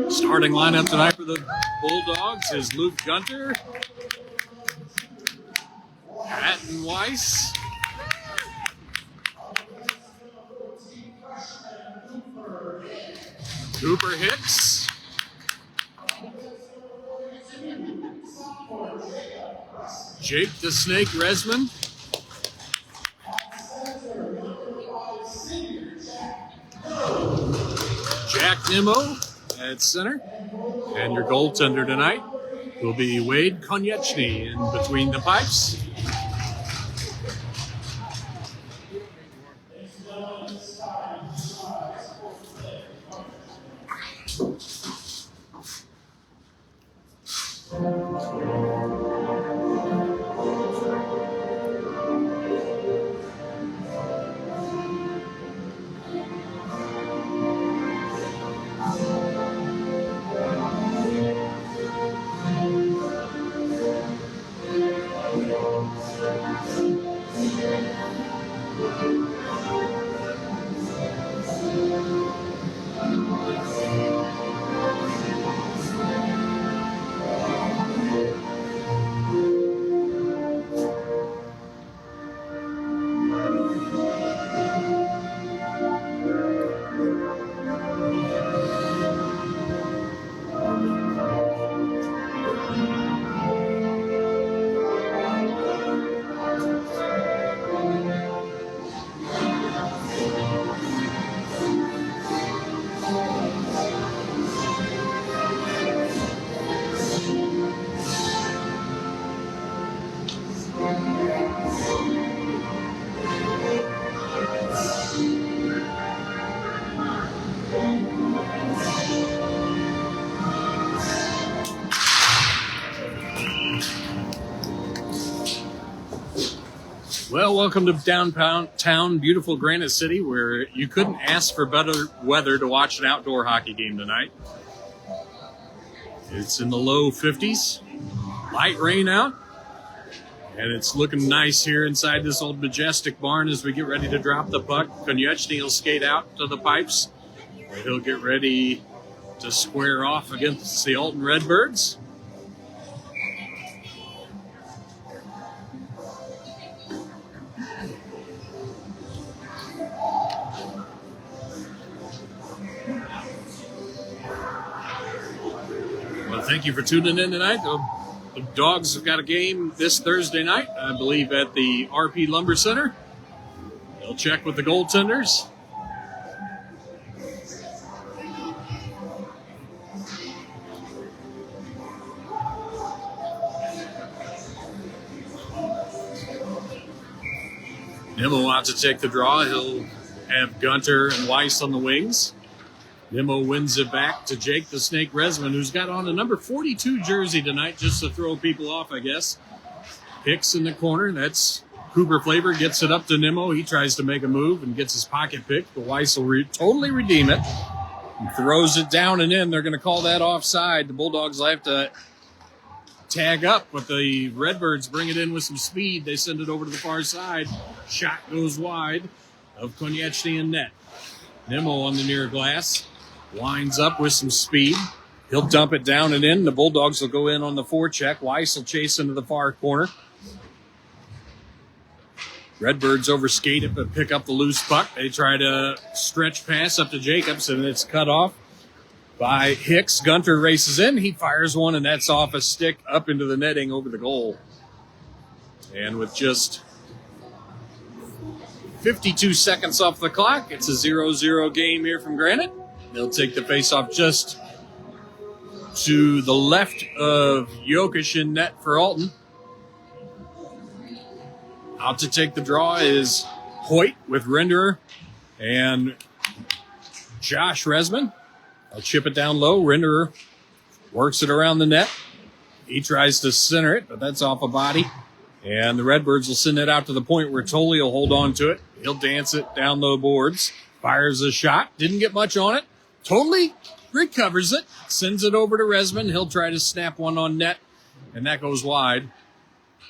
Starting lineup tonight for the Bulldogs is Luke Gunter, Patton Weiss, Cooper Hicks, Jake the Snake Resman, Jack Nimmo at center, and your goaltender tonight will be Wade Konieczny in between the pipes. Well, welcome to downtown, beautiful Granite City, where you couldn't ask for better weather to watch an outdoor hockey game tonight. It's in the low 50s, light rain out, and it's looking nice here inside this old majestic barn as we get ready to drop the puck. Konieczny will skate out to the pipes, where he'll get ready to square off against the Alton Redbirds. Thank you for tuning in tonight. The Dogs have got a game this Thursday night, I believe, at the RP Lumber Center. They'll check with the goaltenders. Nimmo wants to take the draw. He'll have Gunter and Weiss on the wings. Nimmo wins it back to Jake the Snake Resman, who's got on a number 42 jersey tonight just to throw people off, I guess. Hicks in the corner. That's Cooper Flavor. Gets it up to Nimmo. He tries to make a move and gets his pocket picked. But Weiss will totally redeem it. He throws it down and in. They're going to call that offside. The Bulldogs will have to tag up, but the Redbirds bring it in with some speed. They send it over to the far side. Shot goes wide of Konieczny in net. Nimmo on the near glass. Winds up with some speed. He'll dump it down and in. The Bulldogs will go in on the forecheck. Weiss will chase into the far corner. Redbirds overskate it but pick up the loose puck. They try to stretch pass up to Jacobs, and it's cut off by Hicks. Gunter races in. He fires one, and that's off a stick up into the netting over the goal. And with just 52 seconds off the clock. It's a 0-0 game here from Granite. They'll take the face-off just to the left of Jokic in net for Alton. Out to take the draw is Hoyt with Renderer and Josh Resman. I'll chip it down low. Renderer works it around the net. He tries to center it, but that's off a body. And the Redbirds will send it out to the point where Tolley will hold on to it. He'll dance it down the boards. Fires a shot. Didn't get much on it. Tolley recovers it. Sends it over to Resman. He'll try to snap one on net. And that goes wide.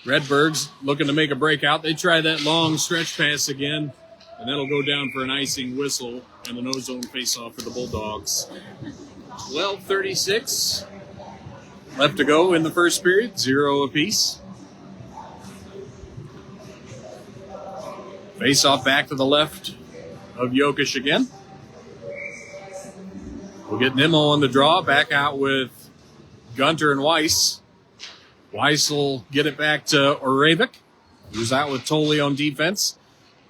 Redbirds looking to make a breakout. They try that long stretch pass again. And that'll go down for an icing whistle and a no-zone face-off for the Bulldogs. 12:36 left to go in the first period. 0 apiece. Face-off back to the left of Jokic again. We'll get Nimmo on the draw. Back out with Gunter and Weiss. Weiss will get it back to Orevic, who's out with Tolley on defense.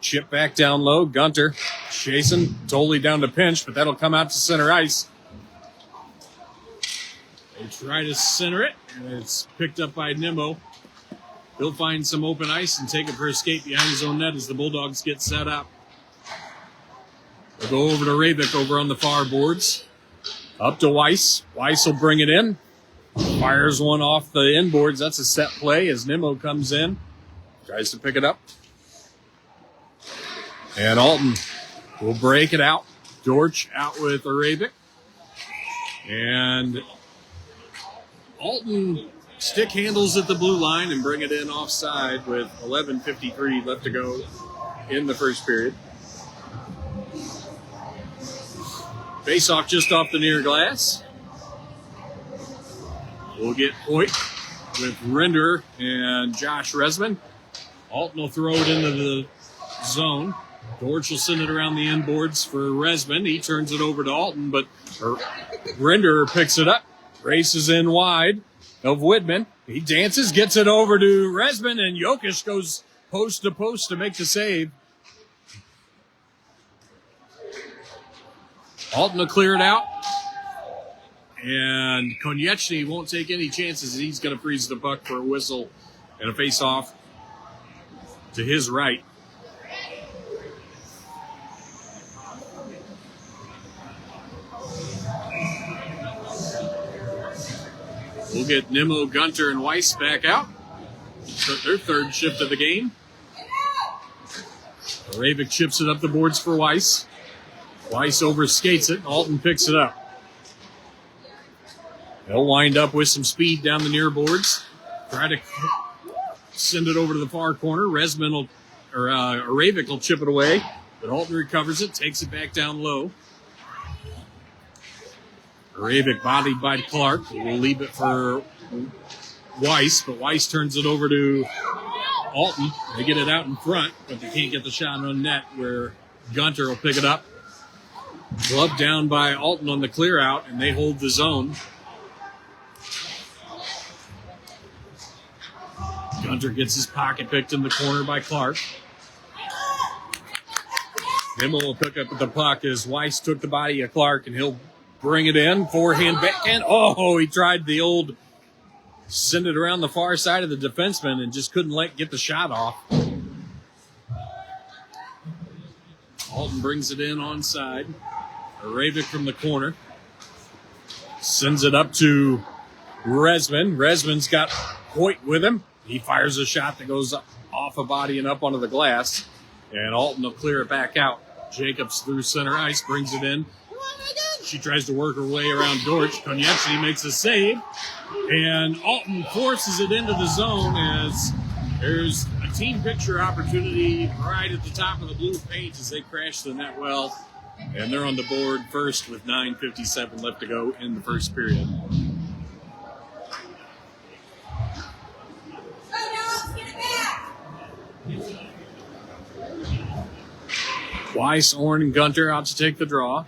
Chip back down low. Gunter chasing. Tolley down to pinch, but that'll come out to center ice. They try to center it, and it's picked up by Nimmo. He'll find some open ice and take it for a skate behind his own net as the Bulldogs get set up. They'll go over to Orevic over on the far boards. Up to Weiss. Weiss will bring it in. Fires one off the inboards. That's a set play as Nimmo comes in. Tries to pick it up. And Alton will break it out. George out with Orevic. And Alton stick handles at the blue line and bring it in offside with 11:53 left to go in the first period. Face off just off the near glass. We'll get Hoyt with Renderer and Josh Resman. Alton will throw it into the zone. George will send it around the inboards for Resman. He turns it over to Alton, but Renderer picks it up. Races in wide of Whitman. He dances, gets it over to Resman, and Jokic goes post to post to make the save. Alton will clear it out. And Konieczny won't take any chances. He's going to freeze the puck for a whistle and a face-off to his right. We'll get Nimmo, Gunter, and Weiss back out. Their third shift of the game. Orevic chips it up the boards for Weiss. Weiss overskates it. Alton picks it up. They'll wind up with some speed down the near boards. Try to send it over to the far corner. Orevic will chip it away, but Alton recovers it, takes it back down low. Orevic bodied by Clark. We'll leave it for Weiss, but Weiss turns it over to Alton. They get it out in front, but they can't get the shot on net where Gunter will pick it up. Glove down by Alton on the clear out, and they hold the zone. Gunter gets his pocket picked in the corner by Clark. Nimmo will pick up the puck as Weiss took the body of Clark, and he'll bring it in. Forehand backhand. Oh, he tried the old send it around the far side of the defenseman and just couldn't get the shot off. Alton brings it in onside. Orevic from the corner. Sends it up to Resman. Resman's got Hoyt with him. He fires a shot that goes up, off a body and up onto the glass. And Alton will clear it back out. Jacobs through center ice, brings it in. She tries to work her way around Dortch. Konieczny makes a save. And Alton forces it into the zone as there's a team picture opportunity right at the top of the blue paint as they crash the net well. And they're on the board first with 9:57 left to go in the first period. Weiss, Orn, and Gunter out to take the draw.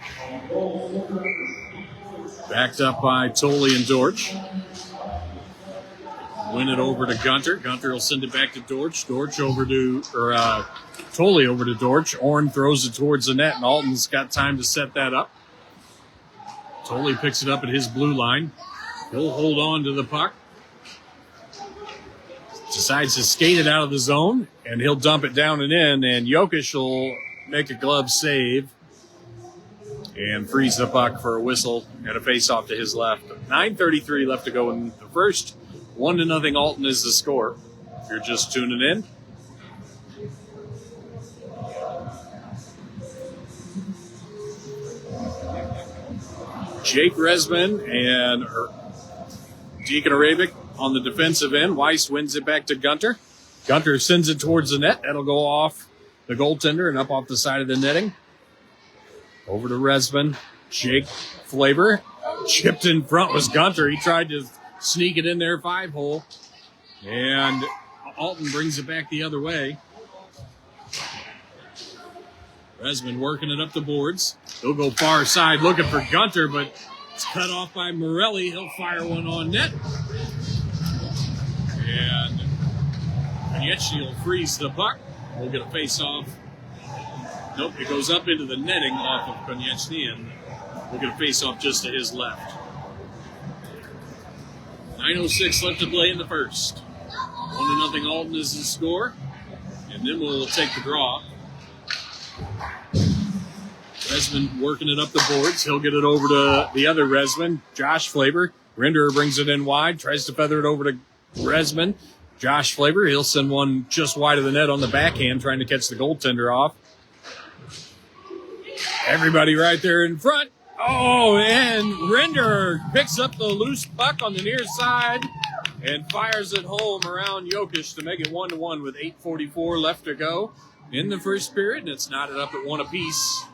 Backed up by Tolley and Dortch. win it over to Gunter. Gunter will send it back to Dortch. Tolley over to Dortch. Orn throws it towards the net, and Alton's got time to set that up. Tolley picks it up at his blue line. He'll hold on to the puck. Decides to skate it out of the zone, and he'll dump it down and in, and Jokic will make a glove save and freeze the puck for a whistle and a face-off to his left. 9:33 left to go in the first. 1-0 Alton is the score. If you're just tuning in. Jake Resman and Deacon Arabic on the defensive end. Weiss wins it back to Gunter. Gunter sends it towards the net. That'll go off the goaltender and up off the side of the netting. Over to Resman. Jake Flavor. Chipped in front was Gunter. He tried to sneak it in there 5-hole. And Alton brings it back the other way. Resman working it up the boards. He'll go far side looking for Gunter, but it's cut off by Morelli. He'll fire one on net. And Konieczny will freeze the puck. We'll get a face-off. Nope, it goes up into the netting off of Konieczny, and we'll get a face-off just to his left. 9:06 left to play in the first. 1-0 Alton is the score, and then we'll take the draw. Resman working it up the boards. He'll get it over to the other Resman, Josh Flavor. Renderer brings it in wide, tries to feather it over to Resman. Josh Flavor, he'll send one just wide of the net on the backhand, trying to catch the goaltender off. Everybody right there in front. Oh, and Renderer picks up the loose puck on the near side and fires it home around Jokic to make it 1-1 with 8:44 left to go in the first period, and it's knotted up at 1 apiece.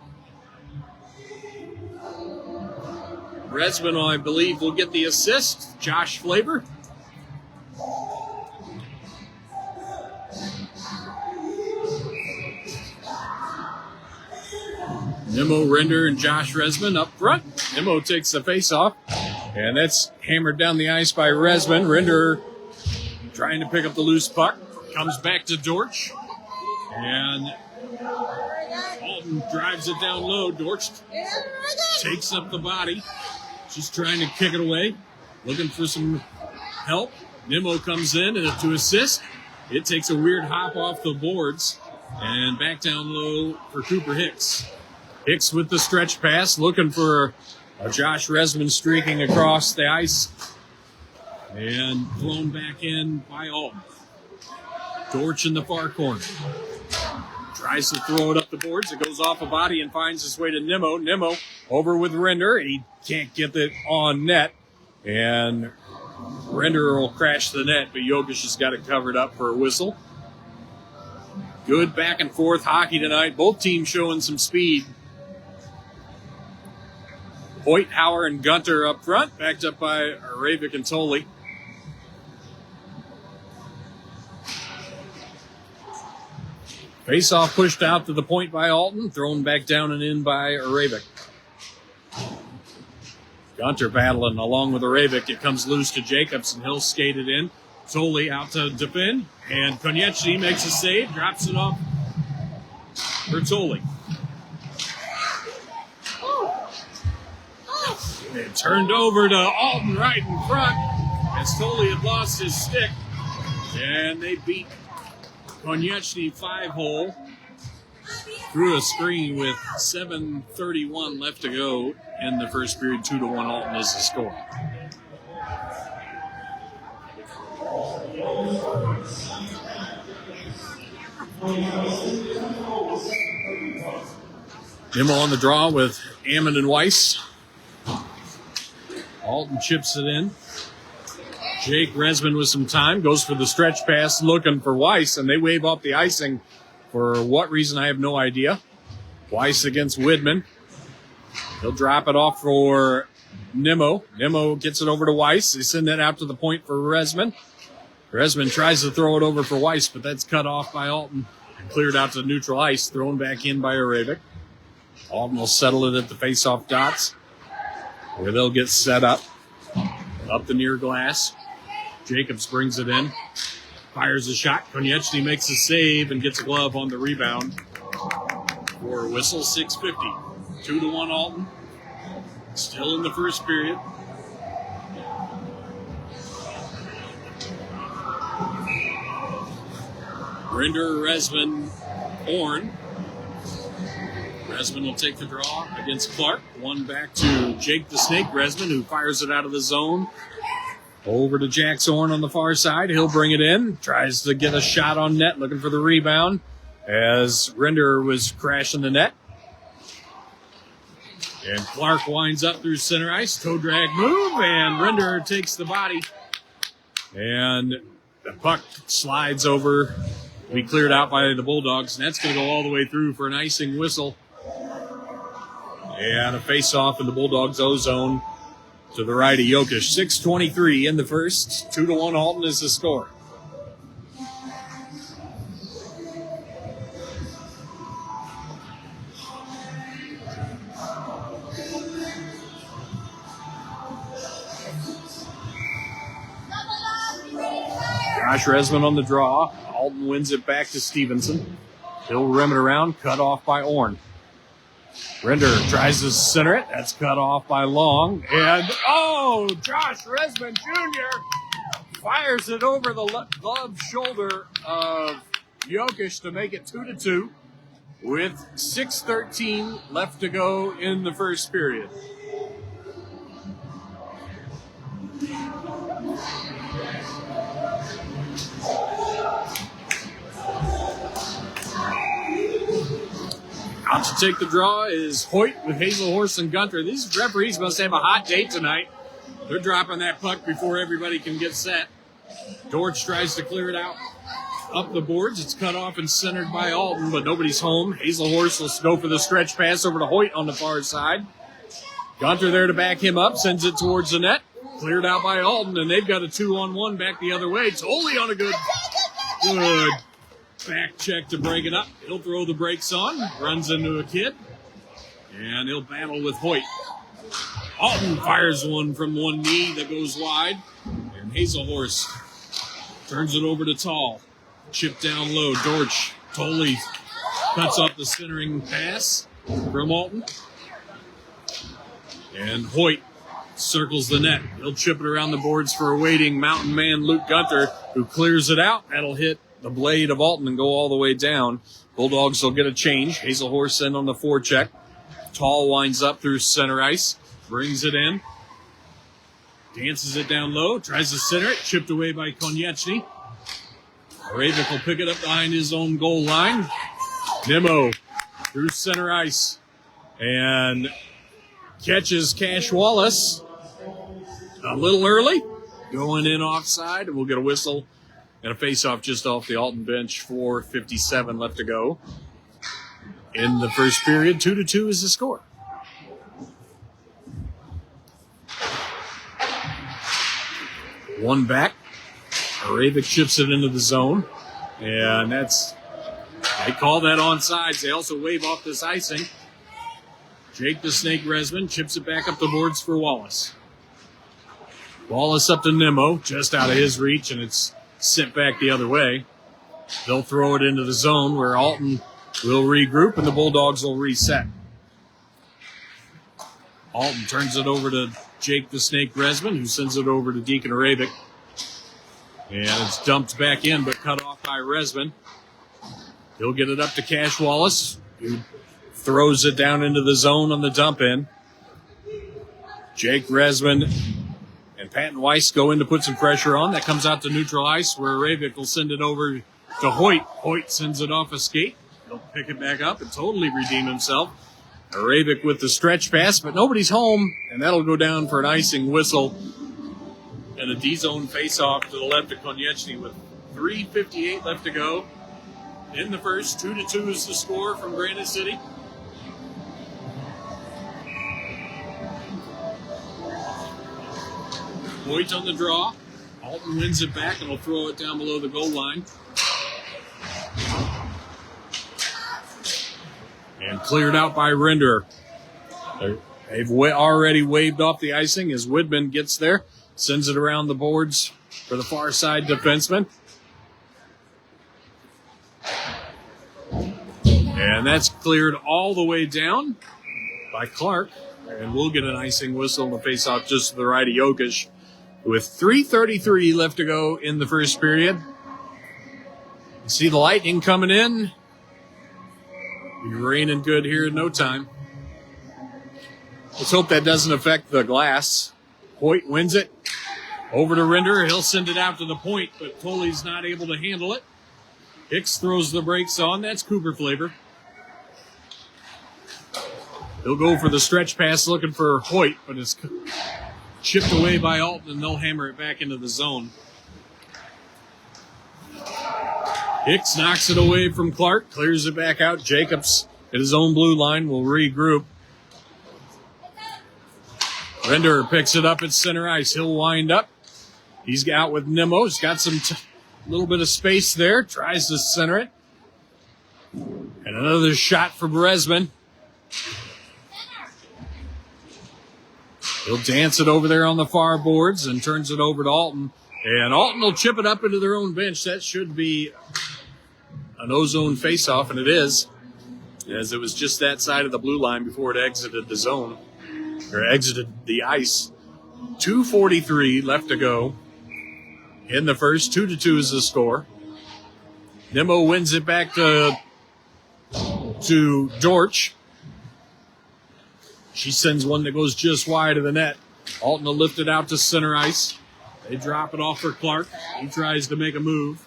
Resman, I believe, will get the assist. Josh Flavor. Nimmo, Render, and Josh Resman up front. Nimmo takes the face-off, and that's hammered down the ice by Resman. Render trying to pick up the loose puck. Comes back to Dortch. And Alton drives it down low. Dortch takes up the body. Just trying to kick it away. Looking for some help. Nimmo comes in and to assist. It takes a weird hop off the boards. And back down low for Cooper Hicks. Hicks with the stretch pass. Looking for a Josh Resman streaking across the ice. And thrown back in by Alton. Dortch in the far corner. Tries to throw it up the boards. It goes off a body and finds its way to Nimmo. Nimmo over with Render. He can't get it on net. And Render will crash the net, but Jokic has got it covered up for a whistle. Good back and forth hockey tonight. Both teams showing some speed. Hoyt, Hauer, and Gunter up front, backed up by Ravik and Tolley. Face-off pushed out to the point by Alton, thrown back down and in by Arabic. Gunter battling along with Arabic. It comes loose to Jacobs, and he'll skate it in. Tolley out to defend, and Konieczny makes a save, drops it off for Tolley. It turned over to Alton right in front as Tolley had lost his stick, and they beat Konieczny 5-hole through a screen with 7:31 left to go in the first period. 2-1 Alton is the score. Nimmo on the draw with Ammon and Weiss. Alton chips it in. Jake Resman with some time, goes for the stretch pass, looking for Weiss, and they wave off the icing. For what reason, I have no idea. Weiss against Widman. He'll drop it off for Nimmo. Nimmo gets it over to Weiss. They send that out to the point for Resman. Resman tries to throw it over for Weiss, but that's cut off by Alton and cleared out to neutral ice, thrown back in by Arabic. Alton will settle it at the face-off dots, where they'll get set up the near glass. Jacobs brings it in. Fires a shot. Konieczny makes a save and gets a glove on the rebound. For a whistle, 6:50. 2-1 Alton. Still in the first period. Rinder, Resman, Orn. Resman will take the draw against Clark. One back to Jake the Snake Resman, who fires it out of the zone. Over to Jax Orn on the far side. He'll bring it in. Tries to get a shot on net, looking for the rebound, as Rinder was crashing the net. And Clark winds up through center ice. Toe drag move, and Rinder takes the body. And the puck slides over. Be cleared out by the Bulldogs, and that's going to go all the way through for an icing whistle. And a face-off in the Bulldogs' O-zone to the right of Jokic. 6:23 in the first. 2-1 Alton is the score. Josh Resman on the draw. Alton wins it back to Stevenson. He'll rim it around, cut off by Orn. Rinder tries to center it. That's cut off by Long. And, Josh Resman Jr. fires it over the gloved shoulder of Jokic to make it 2-2 with 6:13 left to go in the first period. Out to take the draw is Hoyt with Hazelhorst and Gunter. These referees must have a hot date tonight. They're dropping that puck before everybody can get set. Dortch tries to clear it out up the boards. It's cut off and centered by Alton, but nobody's home. Hazelhorst will go for the stretch pass over to Hoyt on the far side. Gunter there to back him up, sends it towards the net. Cleared out by Alton, and they've got a 2-on-1 back the other way. Totally on a good back check to break it up. He'll throw the brakes on, runs into a kid, and he'll battle with Hoyt. Alton fires one from one knee that goes wide, and Hazelhorst turns it over to Tall. Chip down low. Dortch totally cuts off the centering pass from Alton. And Hoyt circles the net. He'll chip it around the boards for a waiting mountain man, Luke Gunter, who clears it out. That'll hit the blade of Alton and go all the way down. Bulldogs will get a change. Hazelhorst in on the forecheck. Tall winds up through center ice. Brings it in. Dances it down low. Tries to center it. Chipped away by Konieczny. Ravik will pick it up behind his own goal line. Nimmo through center ice. And catches Cash Wallace a little early. Going in offside. And we'll get a whistle and a face-off just off the Alton bench. 4:57 left to go in the first period. 2-2 is the score. One back. Ravik chips it into the zone. And they call that onside. They also wave off this icing. Jake the Snake Resman chips it back up the boards for Wallace. Wallace up to Nimmo, just out of his reach, and it's sent back the other way. They'll throw it into the zone where Alton will regroup and the Bulldogs will reset. Alton turns it over to Jake the Snake Resman, who sends it over to Deacon Ravik. And it's dumped back in, but cut off by Resman. He'll get it up to Cash Wallace, who throws it down into the zone on the dump in. Jake Resman and Patton Weiss go in to put some pressure on. That comes out to neutral ice where Ravik will send it over to Hoyt. Hoyt sends it off a skate. He'll pick it back up and totally redeem himself. Ravik with the stretch pass, but nobody's home, and that'll go down for an icing whistle. And a D-zone face-off to the left of Konieczny with 3:58 left to go in the first. 2-2 is the score from Granite City. Hoyt on the draw. Alton wins it back and will throw it down below the goal line. And cleared out by Rinder. They've already waved off the icing as Widman gets there. Sends it around the boards for the far side defenseman. And that's cleared all the way down by Clark. And we'll get an icing whistle on the face-off just to the right of Jokic. With 3:33 left to go in the first period. You see the Lightning coming in. Be raining good here in no time. Let's hope that doesn't affect the glass. Hoyt wins it. Over to Rinder. He'll send it out to the point, but Foley's not able to handle it. Hicks throws the brakes on. That's Cooper flavor. He'll go for the stretch pass looking for Hoyt, but it's chipped away by Alton, and they'll hammer it back into the zone. Hicks knocks it away from Clark, clears it back out. Jacobs at his own blue line will regroup. Rinder picks it up at center ice. He'll wind up. He's out with Nimmo. He's got some little bit of space there. Tries to center it. And another shot from Resman. He'll dance it over there on the far boards and turns it over to Alton. And Alton will chip it up into their own bench. That should be an ozone face-off, and it is, as it was just that side of the blue line before it exited the zone, or exited the ice. 2:43 left to go in the first. 2-2 is the score. Nimmo wins it back to Dortch. She sends one that goes just wide of the net. Alton will lift it out to center ice. They drop it off for Clark. He tries to make a move.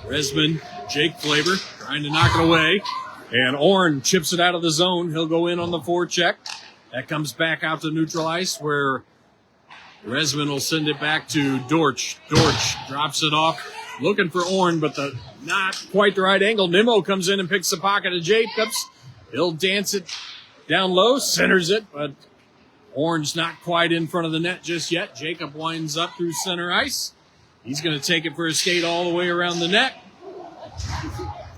Resman, Jake Flavor, trying to knock it away. And Orn chips it out of the zone. He'll go in on the forecheck. That comes back out to neutral ice where Resman will send it back to Dortch. Dortch drops it off, looking for Orn, but not quite the right angle. Nimmo comes in and picks the pocket of Jacobs. He'll dance it down low, centers it, but Orn's not quite in front of the net just yet. Jacob winds up through center ice. He's going to take it for a skate all the way around the net.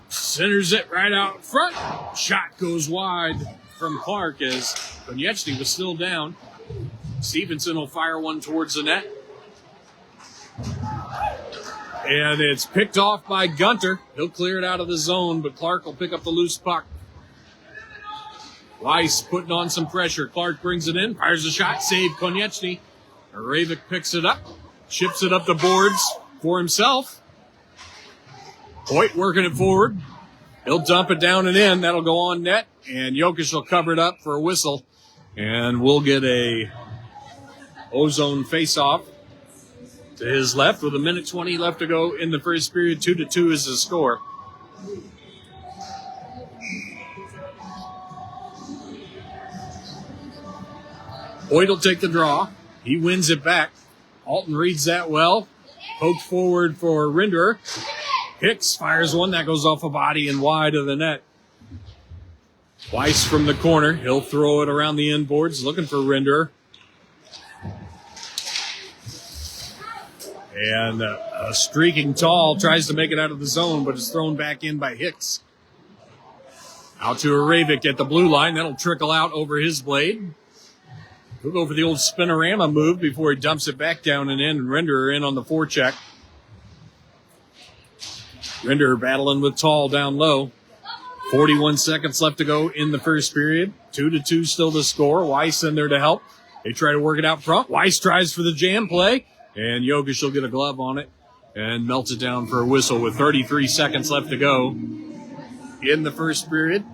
Centers it right out front. Shot goes wide from Clark as Konechny was still down. Stevenson will fire one towards the net. And it's picked off by Gunter. He'll clear it out of the zone, but Clark will pick up the loose puck. Weiss putting on some pressure. Clark brings it in, fires a shot, save Konechny. Ravik picks it up, chips it up the boards for himself. Hoyt working it forward. He'll dump it down and in. That'll go on net, and Jokic will cover it up for a whistle. And we'll get a ozone face-off to his left with 1:20 left to go in the first period. 2-2 is the score. Hoyt will take the draw. He wins it back. Alton reads that well. Poked forward for Rinder. Hicks fires one. That goes off a body and wide of the net. Weiss from the corner. He'll throw it around the end boards, looking for Rinder. And a streaking tall tries to make it out of the zone, but is thrown back in by Hicks. Out to Ravik at the blue line. That'll trickle out over his blade. He'll go for the old spinorama move before he dumps it back down and in, and Rinder in on the forecheck. Rinder battling with Tall down low. 41 seconds left to go in the first period. 2-2 still the score. Weiss in there to help. They try to work it out front. Weiss tries for the jam play, and Jokic will get a glove on it and melts it down for a whistle with 33 seconds left to go in the first period.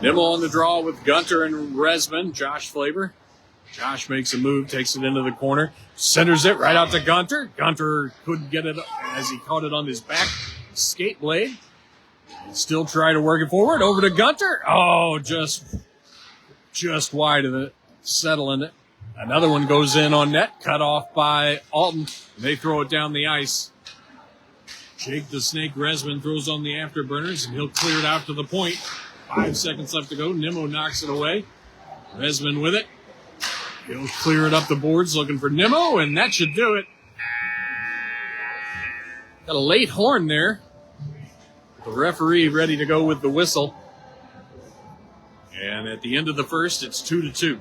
Nimmo on the draw with Gunter and Resman. Josh Flavor. Josh makes a move, takes it into the corner, centers it right out to Gunter. Gunter couldn't get it as he caught it on his back skate blade. Still try to work it forward. Over to Gunter. Oh, just wide of it, settling it. Another one goes in on net, cut off by Alton. They throw it down the ice. Jake the Snake Resman throws on the afterburners, and he'll clear it out to the point. 5 seconds left to go. Nimmo knocks it away. Resman with it. He'll clear it up the boards looking for Nimmo, and that should do it. Got a late horn there. The referee ready to go with the whistle. And at the end of the first, it's 2-2.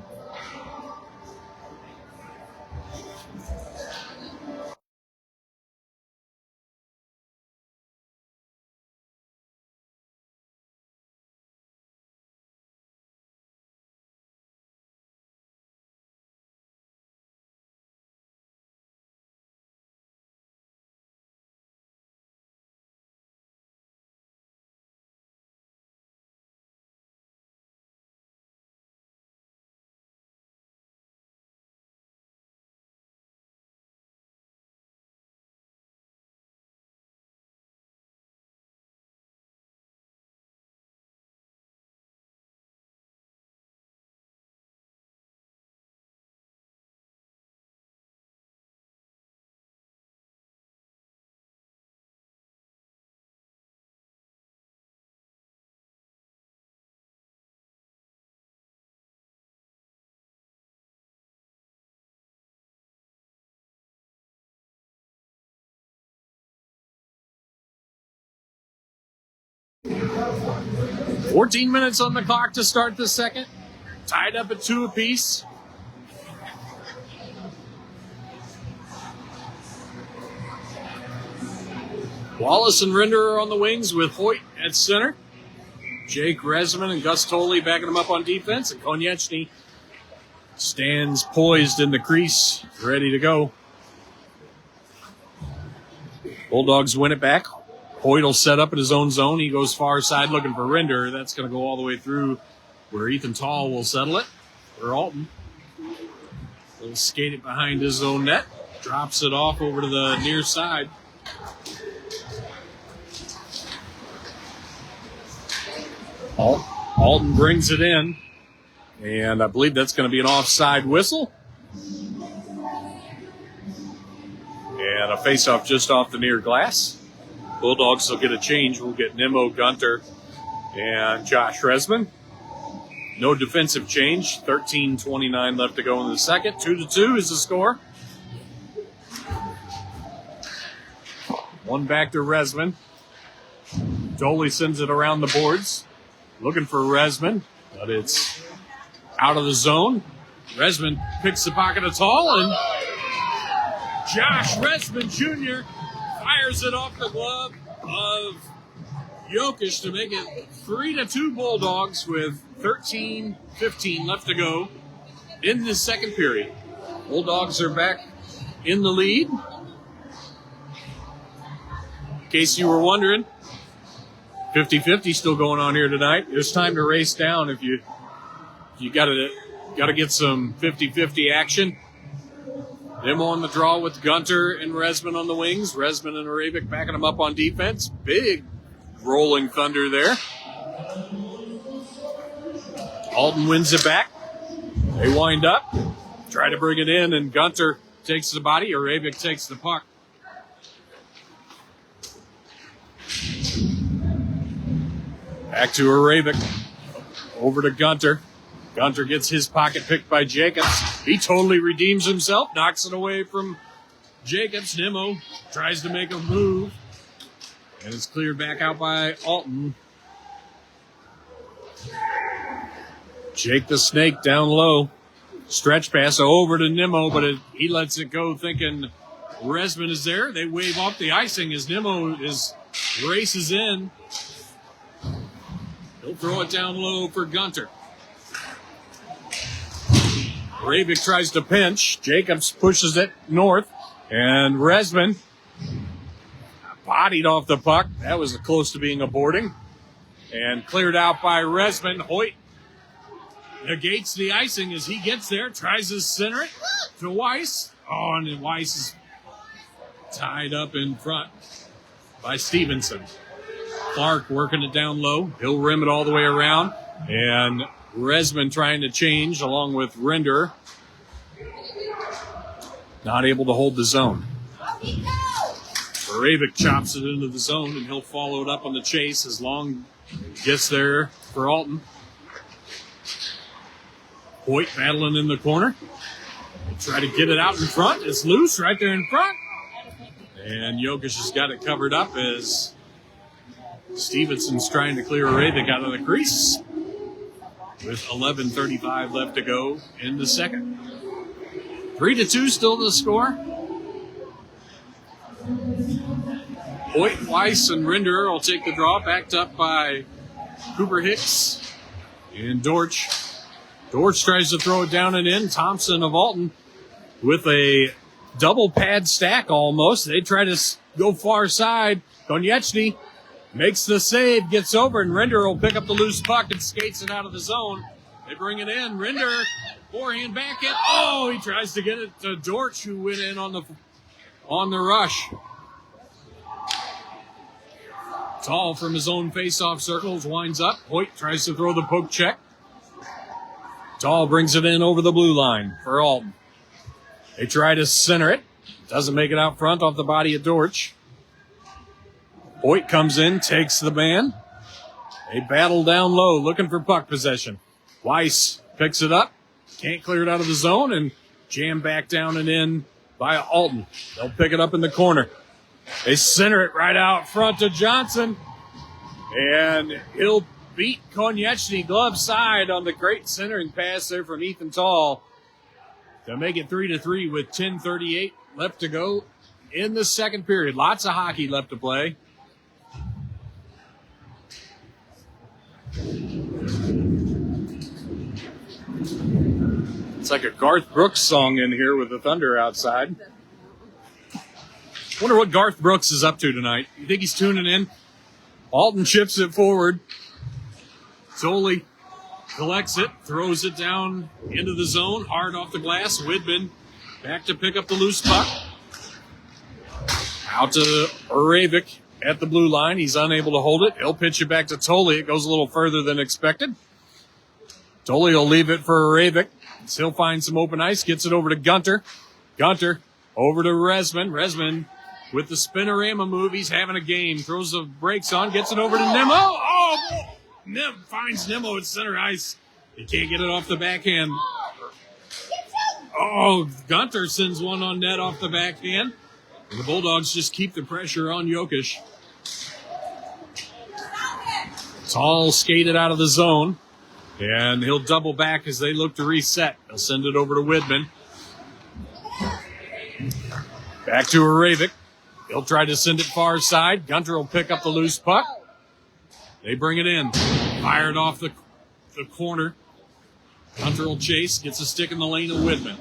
$14 minutes on the clock to start the second. Tied up at 2 apiece. Wallace and Rinder are on the wings with Hoyt at center. Jake Resman and Gus Tolley backing them up on defense. And Konieczny stands poised in the crease, ready to go. Bulldogs win it back. Hoyt will set up in his own zone. He goes far side looking for Rinder. That's going to go all the way through where Ethan Tall will settle it for Alton. He'll skate it behind his own net. Drops it off over to the near side. Alton brings it in. And I believe that's going to be an offside whistle. And a face-off just off the near glass. Bulldogs will get a change. We'll get Nimmo, Gunter, and Josh Resman. No defensive change. 13:29 left to go in the second. 2-2 is the score. One back to Resman. Doley sends it around the boards. Looking for Resman, but it's out of the zone. Resman picks the pocket of Tall, and Josh Resman Jr. fires it off the glove of Jokic to make it 3-2 Bulldogs with 13:15 left to go in the second period. Bulldogs are back in the lead. In case you were wondering, 50-50 still going on here tonight. It's time to race down if you got to get some 50-50 action. Them on the draw with Gunter and Resman on the wings. Resman and Arabic backing them up on defense. Big rolling thunder there. Alton wins it back. They wind up. Try to bring it in, and Gunter takes the body. Arabic takes the puck. Back to Arabic. Over to Gunter. Gunter gets his pocket picked by Jacobs. He totally redeems himself. Knocks it away from Jacobs. Nimmo tries to make a move. And it's cleared back out by Alton. Jake the Snake down low. Stretch pass over to Nimmo, but he lets it go thinking Resman is there. They wave off the icing as Nimmo races in. He'll throw it down low for Gunter. Arabic tries to pinch. Jacobs pushes it north. And Resman bodied off the puck. That was close to being a boarding. And cleared out by Resman. Hoyt negates the icing as he gets there. Tries to center it to Weiss. Oh, and Weiss is tied up in front by Stevenson. Clark working it down low. He'll rim it all the way around. And Resman trying to change along with Rinder. Not able to hold the zone. Arabic chops it into the zone, and he'll follow it up on the chase as Long gets there for Alton. Hoyt battling in the corner. They try to get it out in front. It's loose right there in front. And Jokic has got it covered up as Stevenson's trying to clear Ravick out of the crease with 11:35 left to go in the second. 3-2 still the score. Hoyt, Weiss, and Rinder will take the draw, backed up by Cooper Hicks and Dortch. Dortch tries to throw it down and in. Thompson of Alton with a double pad stack almost. They try to go far side. Konieczny makes the save, gets over, and Rinder will pick up the loose puck and skates it out of the zone. They bring it in. Rinder, forehand back in. Oh, he tries to get it to Dortch, who went in on the rush. Tall from his own face-off circles, winds up. Hoyt tries to throw the poke check. Tall brings it in over the blue line for Alton. They try to center it. Doesn't make it out front off the body of Dortch. Hoyt comes in, takes the man. They battle down low, looking for puck possession. Weiss picks it up. Can't clear it out of the zone, and jam back down and in by Alton. They'll pick it up in the corner. They center it right out front to Johnson. And he'll beat Konieczny glove side on the great centering pass there from Ethan Tall to make it 3-3 with 10:38 left to go in the second period. Lots of hockey left to play. It's like a Garth Brooks song in here with the thunder outside. Wonder what Garth Brooks is up to tonight. You think he's tuning in? Alton chips it forward. Zoli collects it, throws it down into the zone, hard off the glass. Widman back to pick up the loose puck. Out to Ravick at the blue line. He's unable to hold it. He'll pitch it back to Tolle. It goes a little further than expected. Tolle will leave it for Ravick. He'll find some open ice, gets it over to Gunter. Gunter over to Resman. Resman with the spinorama move. He's having a game. Throws the brakes on, gets it over to Nemo. Oh, finds Nemo at center ice. He can't get it off the backhand. Oh, Gunter sends one on net off the backhand. And the Bulldogs just keep the pressure on Jokic. Tall skated out of the zone. And he'll double back as they look to reset. They'll send it over to Widman. Back to Ravick. He'll try to send it far side. Gunter will pick up the loose puck. They bring it in. Fired off the corner. Gunter will chase. Gets a stick in the lane of Widman.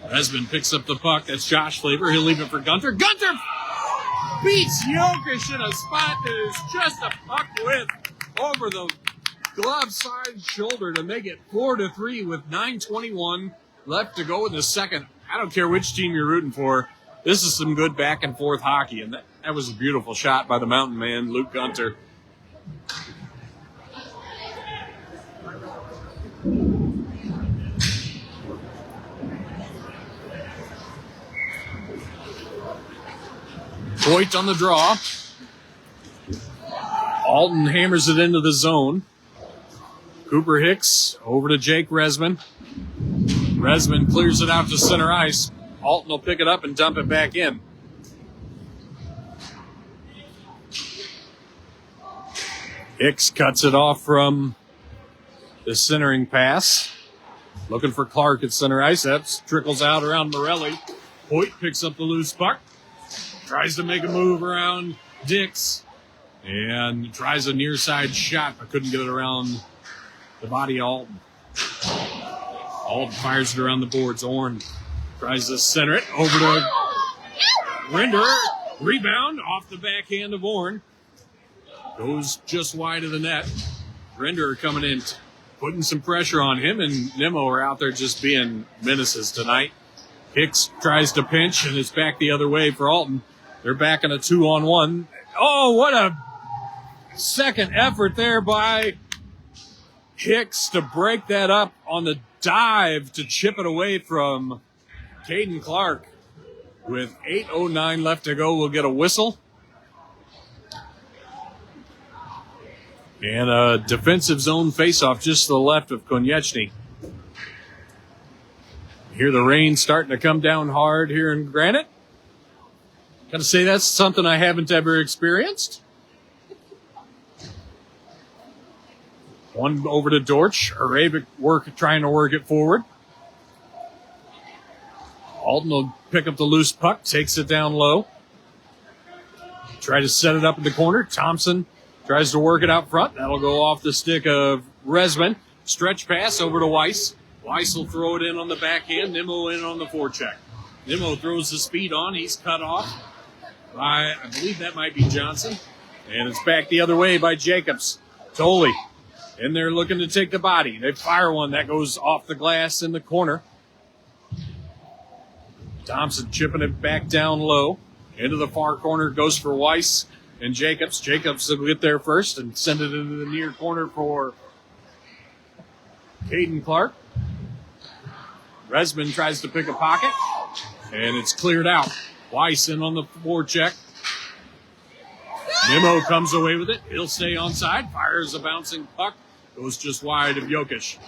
Resman picks up the puck. That's Josh Flavor. He'll leave it for Gunter. Gunter beats Jokic in a spot that is just a puck width over the glove side shoulder to make it 4-3 with 9:21 left to go in the second. I don't care which team you're rooting for. This is some good back and forth hockey, and that was a beautiful shot by the mountain man, Luke Gunter. Hoyt on the draw. Alton hammers it into the zone. Cooper Hicks over to Jake Resman. Resman clears it out to center ice. Alton will pick it up and dump it back in. Hicks cuts it off from the centering pass. Looking for Clark at center ice. That trickles out around Morelli. Hoyt picks up the loose puck. Tries to make a move around Dix. And tries a near side shot, but couldn't get it around the body of Alton. Alton fires it around the boards. Orn tries to center it over to Rinder. Rebound off the backhand of Orn. Goes just wide of the net. Rinder coming in, putting some pressure on him, and Nemo are out there just being menaces tonight. Hicks tries to pinch, and it's back the other way for Alton. They're back in a 2-on-1. Oh, what a second effort there by Hicks to break that up on the dive to chip it away from Caden Clark. With 8:09 left to go, we'll get a whistle. And a defensive zone faceoff just to the left of Konieczny. Hear the rain starting to come down hard here in Granite. Gotta say, that's something I haven't ever experienced. One over to Dortch. Arabic trying to work it forward. Alton will pick up the loose puck, takes it down low. Try to set it up in the corner. Thompson tries to work it out front. That'll go off the stick of Resman. Stretch pass over to Weiss. Weiss will throw it in on the backhand. Nimmo in on the forecheck. Nimmo throws the speed on. He's cut off by, I believe that might be Johnson. And it's back the other way by Jacobs. Tolley in there looking to take the body. They fire one that goes off the glass in the corner. Thompson chipping it back down low. Into the far corner goes for Weiss and Jacobs. Jacobs will get there first and send it into the near corner for Caden Clark. Resman tries to pick a pocket, and it's cleared out. Weiss in on the forecheck. Nimmo comes away with it. He'll stay onside. Fires a bouncing puck. Goes just wide of Jokic.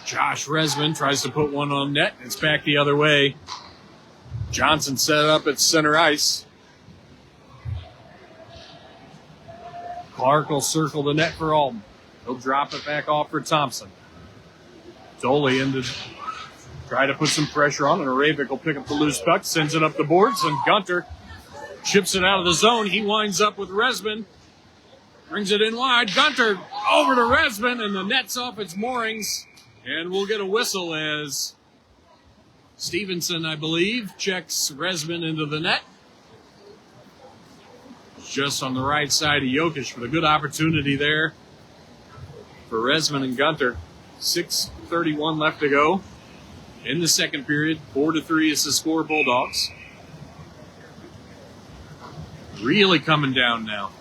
Josh Resman tries to put one on net. It's back the other way. Johnson set it up at center ice. Clark will circle the net for Alton. He'll drop it back off for Thompson. Tolley in to try to put some pressure on, and Arabic will pick up the loose puck, sends it up the boards, and Gunter chips it out of the zone. He winds up with Resman. Brings it in wide. Gunter over to Resman, and the net's off its moorings. And we'll get a whistle as Stevenson, I believe, checks Resman into the net. Just on the right side of Jokic with a good opportunity there for Resman and Gunter. 6:31 left to go in the second period. 4-3 is the score, Bulldogs. Really coming down now.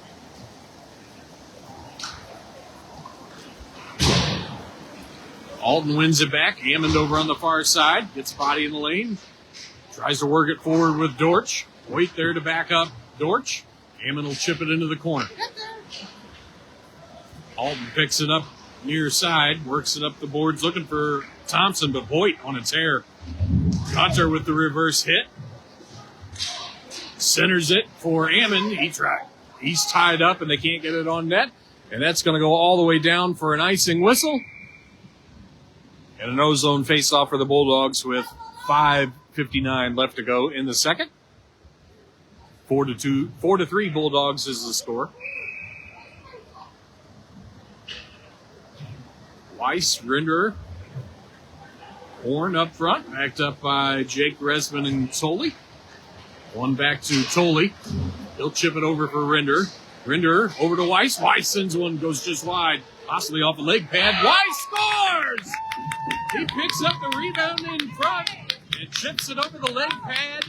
Alton wins it back. Hammond over on the far side. Gets body in the lane. Tries to work it forward with Dortch. Wait there to back up Dortch. Hammond will chip it into the corner. Alton picks it up near side. Works it up the boards looking for Thompson, but Hoyt on its hair. Gunter with the reverse hit. Centers it for Hammond. He's tied up and they can't get it on net. And that's going to go all the way down for an icing whistle. And an ozone face-off for the Bulldogs with 5:59 left to go in the second. 4-3 Bulldogs is the score. Weiss, Rinder, Horn up front, backed up by Jake Resman and Tolley. One back to Tolley. He'll chip it over for Rinder. Rinder over to Weiss. Weiss sends one, goes just wide, possibly off a leg pad. Weiss scores! He picks up the rebound in front and chips it over the leg pad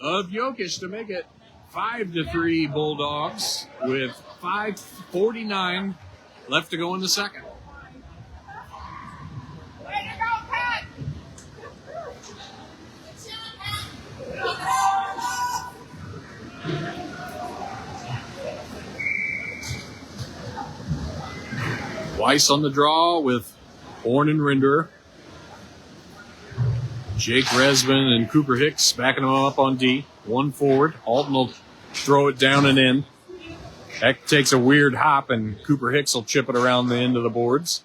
of Jokic to make it 5-3 Bulldogs with 5:49 left to go in the second. Weiss on the draw with Horn and Rinder. Jake Resman and Cooper Hicks backing them up on D. One forward. Alton will throw it down and in. That takes a weird hop, and Cooper Hicks will chip it around the end of the boards.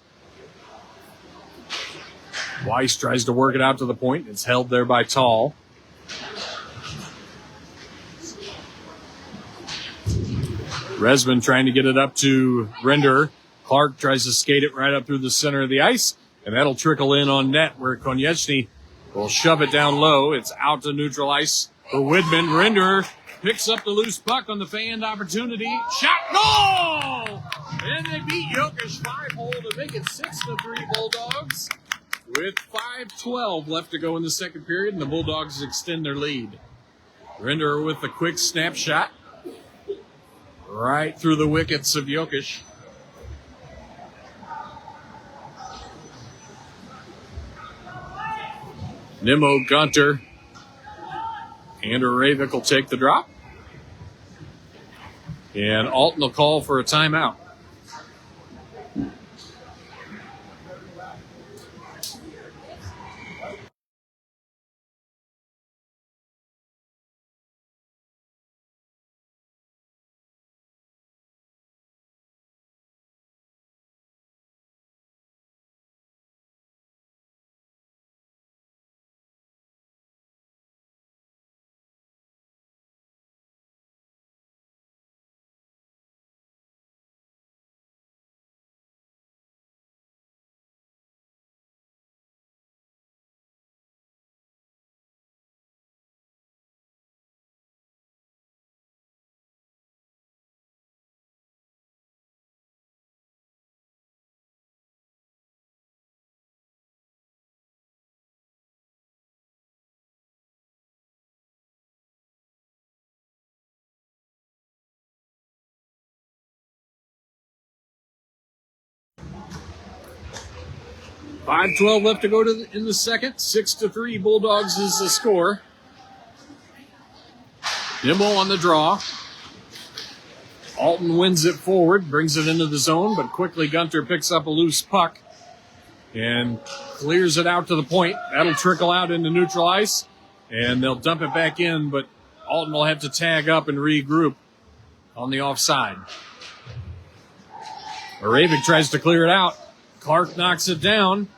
Weiss tries to work it out to the point. It's held there by Tall. Resman trying to get it up to Rinder. Clark tries to skate it right up through the center of the ice, and that'll trickle in on net where Konieczny will shove it down low. It's out to neutral ice for Widman. Rinder picks up the loose puck on the fanned opportunity. Shot, goal! And they beat Jokic 5-hole to make it 6-3 Bulldogs with 5:12 left to go in the second period, and the Bulldogs extend their lead. Rinder with a quick snapshot right through the wickets of Jokic. Nimmo, Gunter, and Arabic will take the drop. And Alton will call for a timeout. 5:12 left to go in the second. 6-3 Bulldogs is the score. Nimmo on the draw. Alton wins it forward, brings it into the zone, but quickly Gunter picks up a loose puck and clears it out to the point. That'll trickle out into neutral ice, and they'll dump it back in, but Alton will have to tag up and regroup on the offside. Moravik tries to clear it out. Clark knocks it down.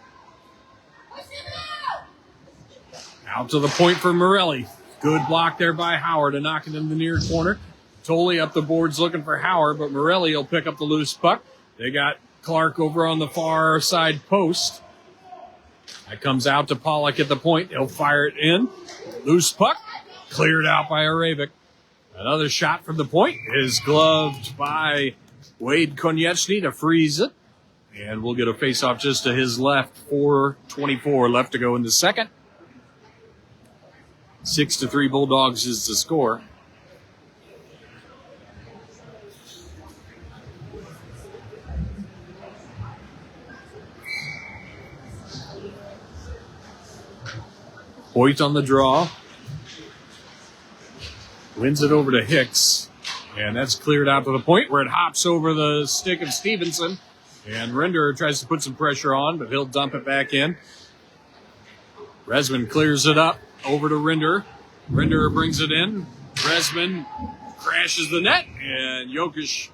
Out to the point for Morelli. Good block there by Howard to knock it in the near corner. Tolley up the boards looking for Howard, but Morelli will pick up the loose puck. They got Clark over on the far side post. That comes out to Pollock at the point. He'll fire it in. Loose puck. Cleared out by Moravik. Another shot from the point is gloved by Wade Konechny to freeze it. And we'll get a face-off just to his left. 4:24 left to go in the second. 6-3 Bulldogs is the score. Hoyt on the draw. Wins it over to Hicks. And that's cleared out to the point where it hops over the stick of Stevenson. And Render tries to put some pressure on, but he'll dump it back in. Resman clears it up over to Render. Render brings it in. Resman crashes the net, and Jokic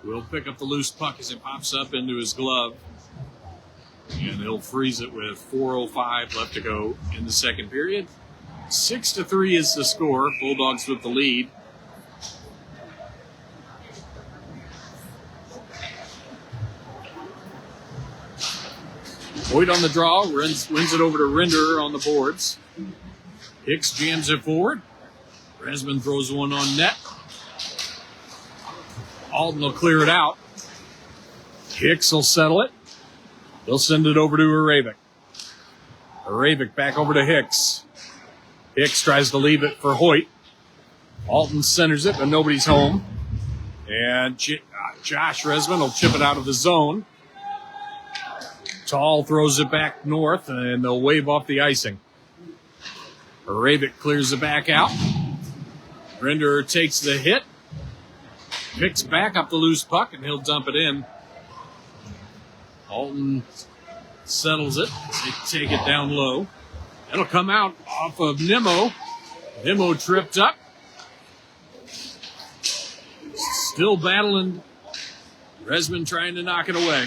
will pick up the loose puck as it pops up into his glove. And he'll freeze it with 4:05 left to go in the second period. 6-3 is the score. Bulldogs with the lead. Hoyt on the draw, wins it over to Render on the boards. Hicks jams it forward. Resman throws one on net. Alton will clear it out. Hicks will settle it. He'll send it over to Moravik. Moravik back over to Hicks. Hicks tries to leave it for Hoyt. Alton centers it, but nobody's home. And Josh Resman will chip it out of the zone. Tall throws it back north, and they'll wave off the icing. Moravik clears it back out. Render takes the hit. Picks back up the loose puck, and he'll dump it in. Alton settles it. They take it down low. It'll come out off of Nimmo. Nimmo tripped up. Still battling. Resman trying to knock it away.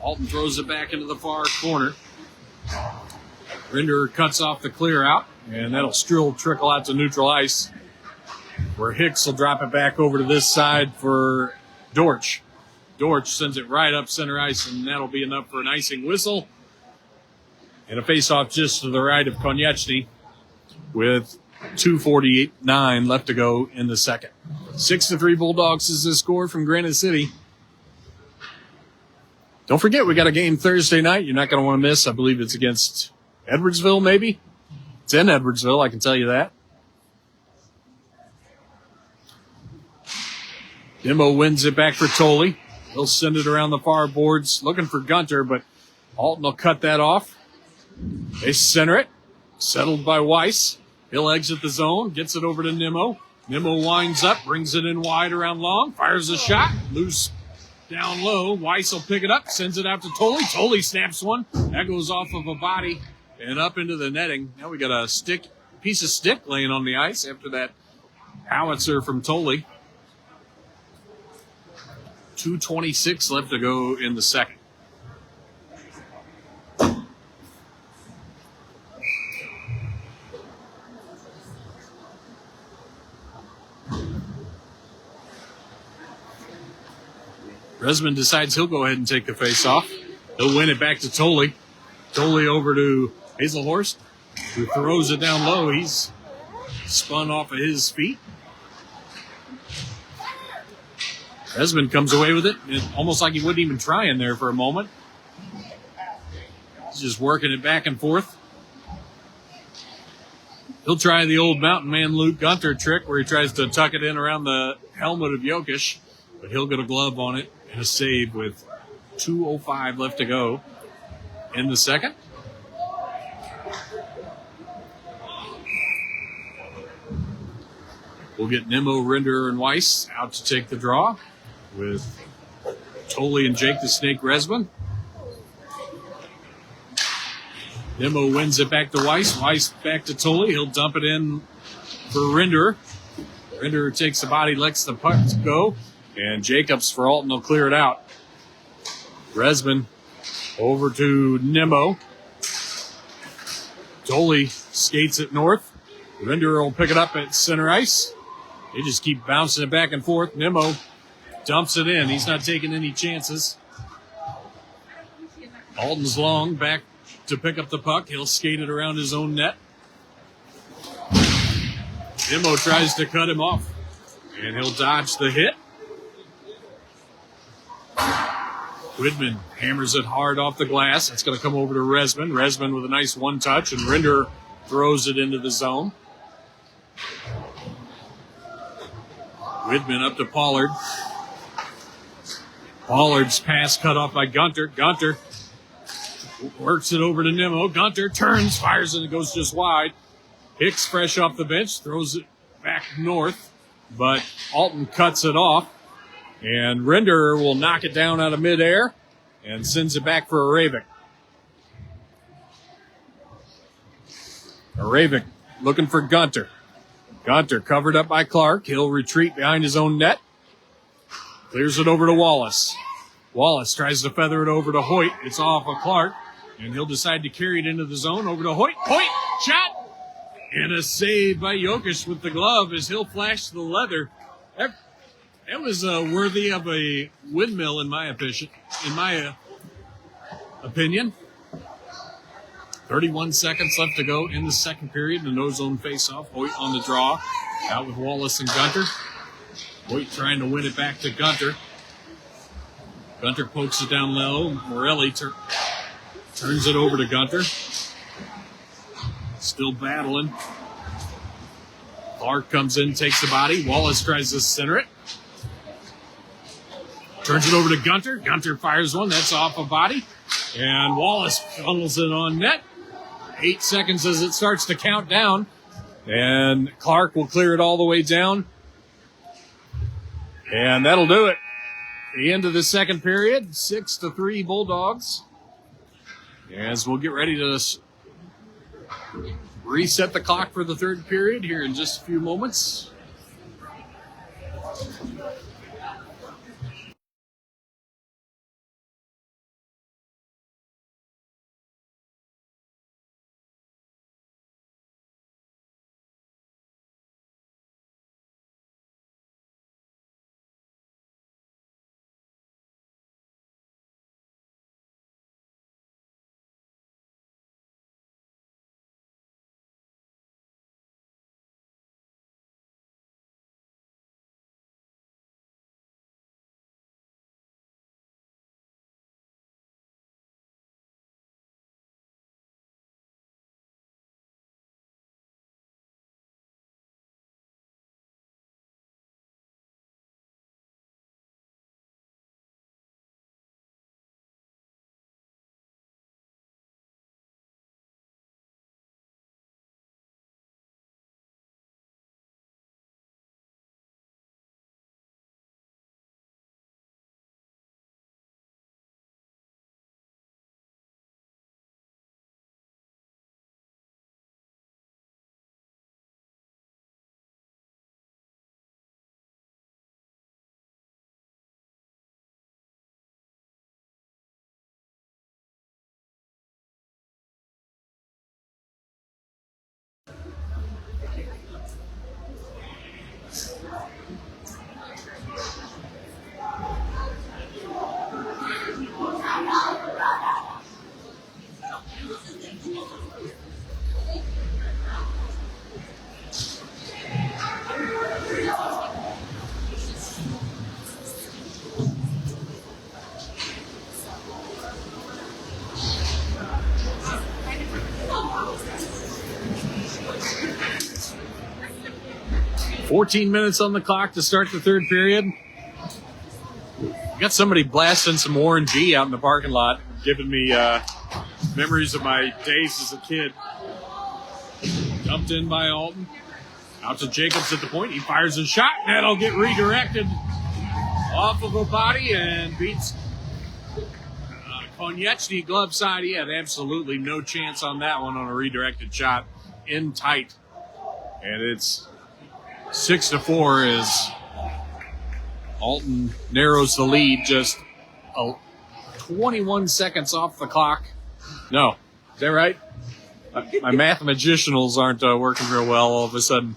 Alton throws it back into the far corner. Render cuts off the clear out, and that'll still trickle out to neutral ice, where Hicks will drop it back over to this side for Dortch. Dortch sends it right up center ice, and that'll be enough for an icing whistle. And a face-off just to the right of Konechny with 2:49 left to go in the second. 6-3 Bulldogs is the score from Granite City. Don't forget, we got a game Thursday night you're not going to want to miss. I believe it's against Edwardsville, maybe. It's in Edwardsville, I can tell you that. Nimmo wins it back for Tolley. He'll send it around the far boards, looking for Gunter, but Alton will cut that off. They center it, settled by Weiss. He'll exit the zone, gets it over to Nimmo. Nimmo winds up, brings it in wide around long, fires a shot, loose down low. Weiss will pick it up, sends it out to Tolley. Tolley snaps one. That goes off of a body and up into the netting. Now we got a piece of stick laying on the ice after that howitzer from Tolley. 2:26 left to go in the second. Resman decides he'll go ahead and take the face-off. He'll win it back to Tolley. Tolley over to Hazelhorst, who throws it down low. He's spun off of his feet. Resman comes away with it, almost like he wasn't even trying there for a moment. He's just working it back and forth. He'll try the old mountain man Luke Gunter trick where he tries to tuck it in around the helmet of Jokic, but he'll get a glove on it and a save with 2:05 left to go. in the second. We'll get Nimmo, Rinder, and Weiss out to take the draw with Tolley and Jake the Snake Resman. Nimmo wins it back to Weiss. Weiss back to Tolley. He'll dump it in for Rinder. Rinder takes the body, lets the puck go, and Jacobs for Alton will clear it out. Resman over to Nimmo. Tolley skates it north. Rinder will pick it up at center ice. They just keep bouncing it back and forth. Nimmo dumps it in. He's not taking any chances. Alton's long back to pick up the puck. He'll skate it around his own net. Nimmo tries to cut him off, and he'll dodge the hit. Widman hammers it hard off the glass. It's going to come over to Resman. Resman with a nice one-touch, and Rinder throws it into the zone. Widman up to Pollard. Pollard's pass cut off by Gunter. Gunter works it over to Nimmo. Gunter turns, fires, and it goes just wide. Hicks, fresh off the bench, throws it back north, but Alton cuts it off, and Rinder will knock it down out of midair and sends it back for Aravik. Aravik looking for Gunter. Gunter covered up by Clark. He'll retreat behind his own net. Clears it over to Wallace. Wallace tries to feather it over to Hoyt. It's off of Clark, and he'll decide to carry it into the zone over to Hoyt. Hoyt, shot! And a save by Jokic with the glove as he'll flash the leather. That was worthy of a windmill, in my opinion. 31 seconds left to go in the second period. The no-zone face-off. Hoyt on the draw. Out with Wallace and Gunter. Hoyt trying to win it back to Gunter. Gunter pokes it down low. Morelli turns it over to Gunter. Still battling. Clark comes in, takes the body. Wallace tries to center it. Turns it over to Gunter. Gunter fires one. That's off a body. And Wallace funnels it on net. 8 seconds as it starts to count down. And Clark will clear it all the way down. And that'll do it. The end of the second period. 6-3 Bulldogs. As we'll get ready to reset the clock for the third period here in just a few moments. $14 minutes on the clock to start the third period. Got somebody blasting some Warren G out in the parking lot, giving me Memories of my days as a kid. Dumped in by Alton. Out to Jacobs at the point. He fires a shot. That'll get redirected off of a body and beats Konieczny glove side. He had absolutely no chance on that one on a redirected shot. In tight. And it's 6-4 as Alton narrows the lead just 21 seconds off the clock. No. Is that right? My mathematicianals aren't working real well all of a sudden.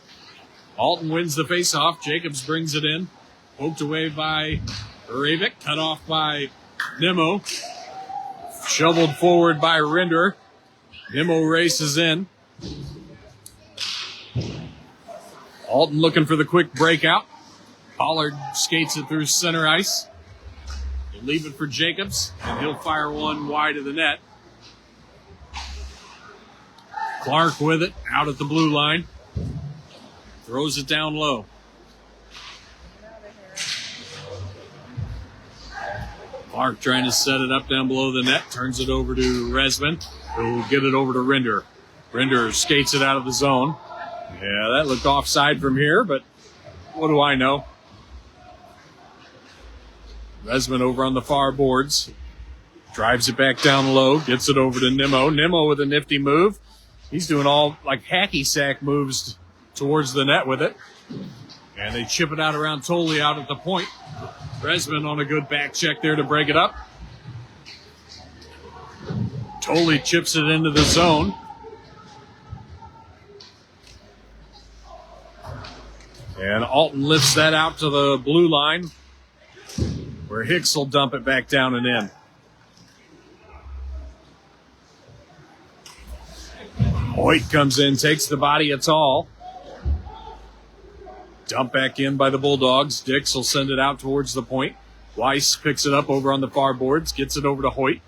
Alton wins the faceoff. Jacobs brings it in. Poked away by Ravik. Cut off by Nemo. Shoveled forward by Rinder. Nemo races in. Alton looking for the quick breakout. Pollard skates it through center ice. He'll leave it for Jacobs, and he'll fire one wide of the net. Clark with it, out at the blue line. Throws it down low. Clark trying to set it up down below the net. Turns it over to Resman, who'll get it over to Rinder. Rinder skates it out of the zone. Yeah, that looked offside from here, but what do I know? Resman over on the far boards. Drives it back down low. Gets it over to Nemo. Nemo with a nifty move. He's doing all like hacky sack moves towards the net with it. And they chip it out around Tolley out at the point. Resman on a good back check there to break it up. Tolley chips it into the zone. And Alton lifts that out to the blue line, where Hicks will dump it back down and in. Hoyt comes in, takes the body at all. Dump back in by the Bulldogs. Dix will send it out towards the point. Weiss picks it up over on the far boards, gets it over to Hoyt.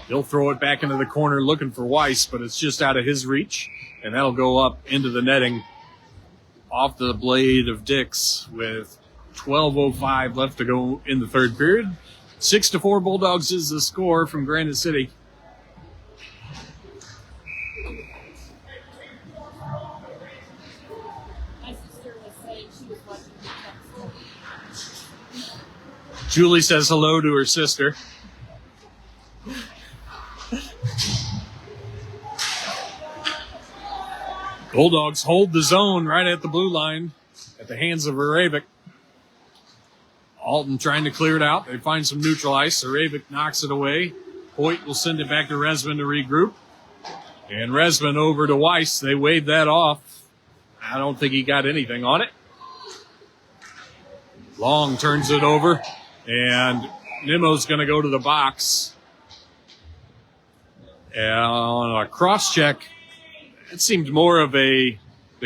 He'll throw it back into the corner looking for Weiss, but it's just out of his reach, and that'll go up into the netting off the blade of Dix with 12:05 left to go in the third period. 6-4 Bulldogs is the score from Granite City. My sister was saying she was watching the text. Julie says hello to her sister. Bulldogs hold the zone right at the blue line at the hands of Ravik. Alton trying to clear it out. They find some neutral ice. Ravik knocks it away. Hoyt will send it back to Resman to regroup. And Resman over to Weiss. They waved that off. I don't think he got anything on it. Long turns it over. And Nemo's going to go to the box. And on a cross check, it seemed more of the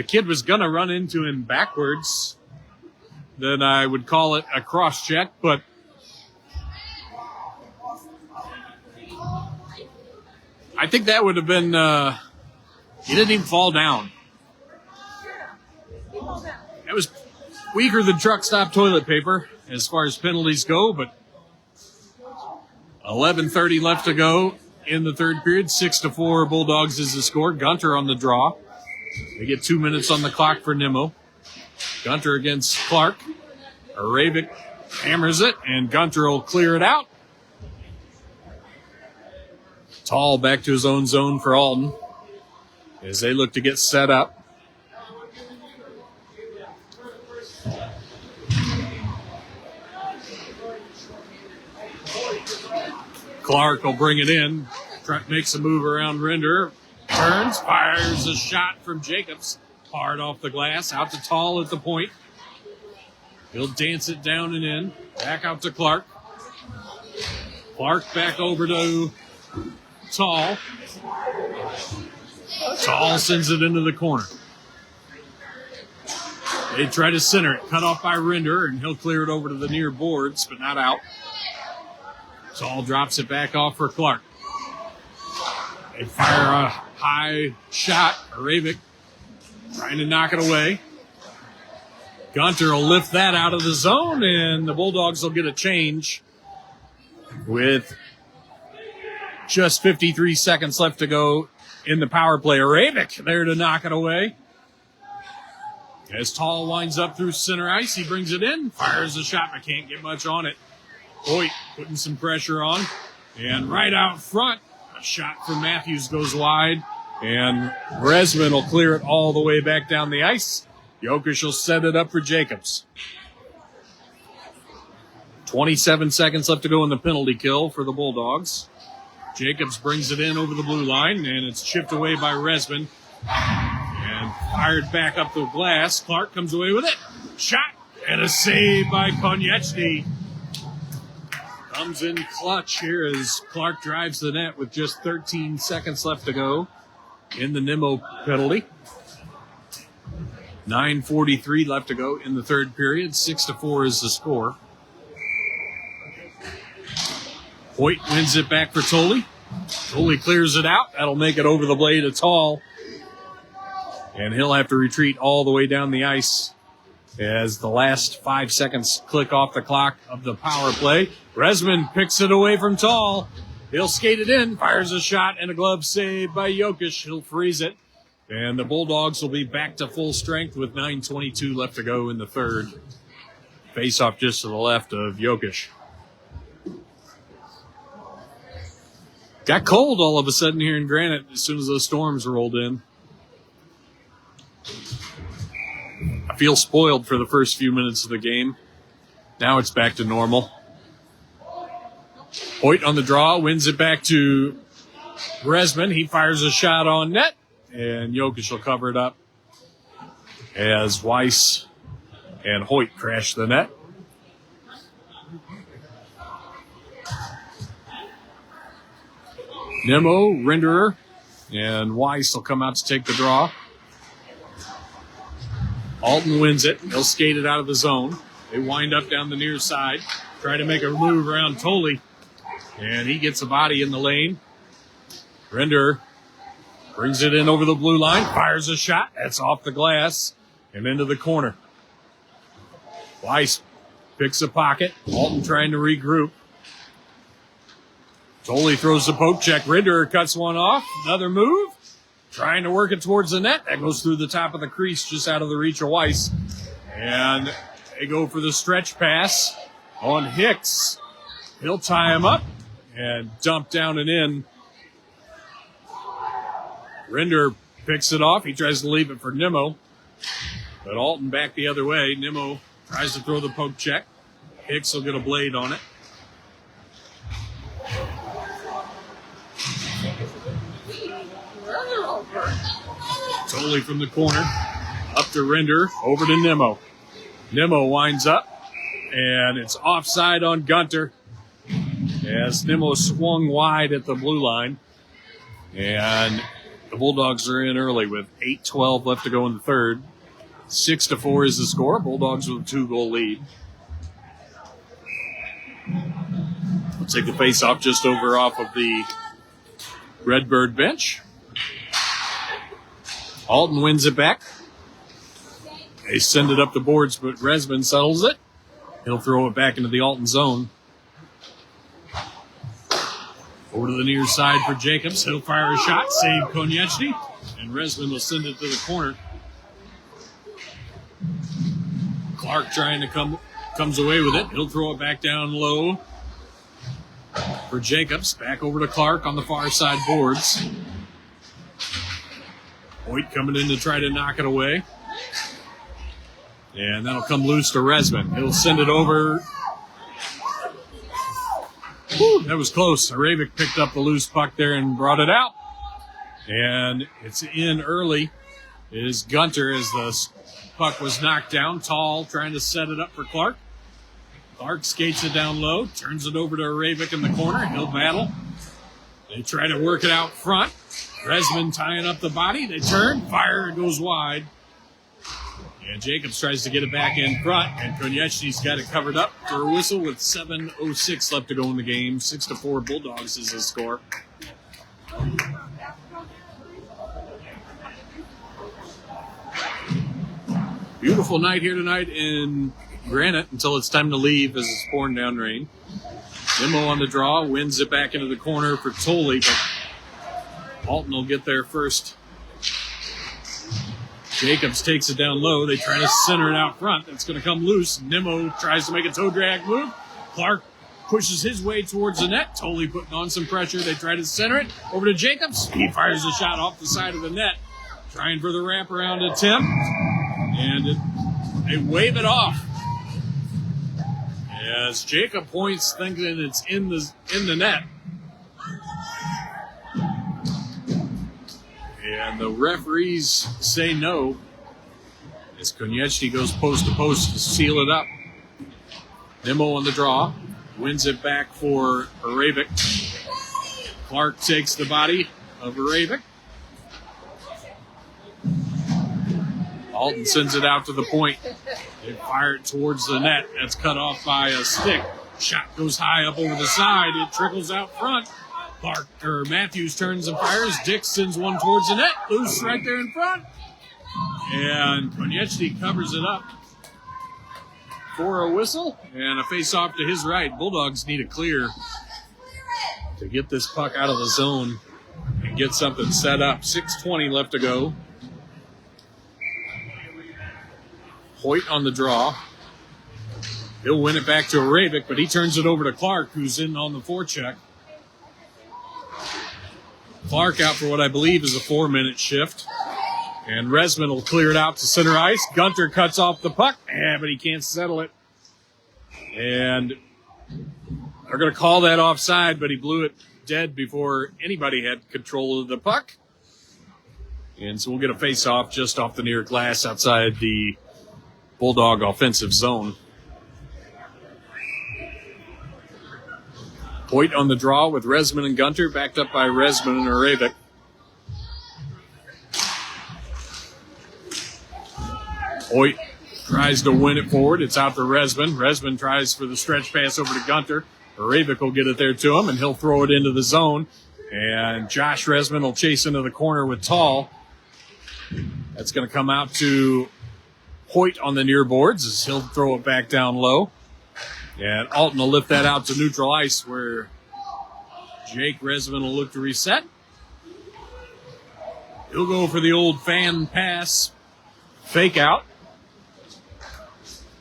kid was going to run into him backwards than I would call it a cross check, but I think that would have been, he didn't even fall down. That was weaker than truck stop toilet paper as far as penalties go, but 11:30 left to go in the third period. 6-4 Bulldogs is the score. Gunter on the draw. They get 2 minutes on the clock for Nemo. Gunter against Clark. Ravik hammers it, and Gunter will clear it out. Tall back to his own zone for Alton as they look to get set up. Clark will bring it in. Makes a move around Rinder. Turns, fires a shot from Jacobs. Hard off the glass, out to Tall at the point. He'll dance it down and in. Back out to Clark. Clark back over to Tall. Tall sends it into the corner. They try to center it. Cut off by Rinder, and he'll clear it over to the near boards, but not out. Tall drops it back off for Clark. They fire a high shot. Ravik trying to knock it away. Gunter will lift that out of the zone, and the Bulldogs will get a change with Just 53 seconds left to go in the power play. Ravik there to knock it away. As Tall winds up through center ice, he brings it in, fires a shot, but can't get much on it. Hoyt putting some pressure on. And right out front, a shot from Matthews goes wide. And Resman will clear it all the way back down the ice. Jokic will set it up for Jacobs. 27 seconds left to go in the penalty kill for the Bulldogs. Jacobs brings it in over the blue line, and it's chipped away by Resman. And fired back up the glass. Clark comes away with it. Shot and a save by Konechny. Comes in clutch here as Clark drives the net with just 13 seconds left to go in the Nimmo penalty. 9:43 left to go in the third period. 6-4 is the score. Hoyt wins it back for Tolley. Tolley clears it out. That'll make it over the blade of Tall. And he'll have to retreat all the way down the ice as the last 5 seconds click off the clock of the power play. Resman picks it away from Tall. He'll skate it in, fires a shot, and a glove save by Jokic. He'll freeze it. And the Bulldogs will be back to full strength with 9:22 left to go in the third. Face off just to the left of Jokic. Got cold all of a sudden here in Granite as soon as those storms rolled in. I feel spoiled for the first few minutes of the game. Now it's back to normal. Hoyt on the draw, wins it back to Resman. He fires a shot on net, and Jokic will cover it up as Weiss and Hoyt crash the net. Nimmo, Renderer, and Weiss will come out to take the draw. Alton wins it. He'll skate it out of the zone. They wind up down the near side, try to make a move around Tolley, and he gets a body in the lane. Renderer brings it in over the blue line, fires a shot. That's off the glass and into the corner. Weiss picks a pocket. Alton trying to regroup. Tolley throws the poke check. Renderer cuts one off. Another move. Trying to work it towards the net. That goes through the top of the crease, just out of the reach of Weiss. And they go for the stretch pass on Hicks. He'll tie him up and dump down and in. Renderer picks it off. He tries to leave it for Nimmo. But Alton back the other way. Nimmo tries to throw the poke check. Hicks will get a blade on it. Tolley from the corner, up to Renderer, over to Nimmo. Nimmo winds up, and it's offside on Gunter as Nimmo swung wide at the blue line. And the Bulldogs are in early with 8:12 left to go in the third. 6-4 is the score. Bulldogs with a 2-goal lead. We'll take the face-off just over off of the Redbird bench. Alton wins it back. They send it up the boards, but Resman settles it. He'll throw it back into the Alton zone. Over to the near side for Jacobs. He'll fire a shot, save Konechny, and Resman will send it to the corner. Clark trying to comes away with it. He'll throw it back down low for Jacobs. Back over to Clark on the far side boards. Hoyt coming in to try to knock it away. And that'll come loose to Resman. He'll send it over. Whew, that was close. Ravik picked up the loose puck there and brought it out. And it's in early is Gunter as the puck was knocked down. Tall trying to set it up for Clark. Clark skates it down low, turns it over to Ravik in the corner. He'll battle. They try to work it out front. Resman tying up the body. They turn, fire, it goes wide. And Jacobs tries to get it back in front, and Konechny's got it covered up for a whistle with 7:06 left to go in the game. 6-4 Bulldogs is the score. Beautiful night here tonight in Granite until it's time to leave as it's pouring down rain. Nimmo on the draw, wins it back into the corner for Tolley, but Alton will get there first. Jacobs takes it down low. They try to center it out front. That's going to come loose. Nimmo tries to make a toe drag move. Clark pushes his way towards the net. Tolley putting on some pressure. They try to center it over to Jacobs. He fires a shot off the side of the net, trying for the wraparound attempt, and they wave it off. As Jacob points, thinking it's in the net. And the referees say no, as Konechny goes post to post to seal it up. Nimmo on the draw, wins it back for Arabic. Clark takes the body of Arabic. Alton sends it out to the point. They fire it towards the net. That's cut off by a stick. Shot goes high up over the side. It trickles out front. Matthews turns and fires. Dick sends one towards the net. Loose right there in front. And Konechny covers it up for a whistle and a face-off to his right. Bulldogs need a clear to get this puck out of the zone and get something set up. 6:20 left to go. Hoyt on the draw. He'll win it back to Arabic, but he turns it over to Clark, who's in on the forecheck. Clark out for what I believe is a 4-minute shift. And Resman will clear it out to center ice. Gunter cuts off the puck, but he can't settle it. And they're going to call that offside, but he blew it dead before anybody had control of the puck. And so we'll get a face-off just off the near glass outside the Bulldog offensive zone. Hoyt on the draw with Resman and Gunter, backed up by Resman and Arabic. Hoyt tries to win it forward. It's out to Resman. Resman tries for the stretch pass over to Gunter. Arabic will get it there to him, and he'll throw it into the zone. And Josh Resman will chase into the corner with Tall. That's going to come out to Hoyt on the near boards as he'll throw it back down low. And Alton will lift that out to neutral ice where Jake Resman will look to reset. He'll go for the old fan pass fake out.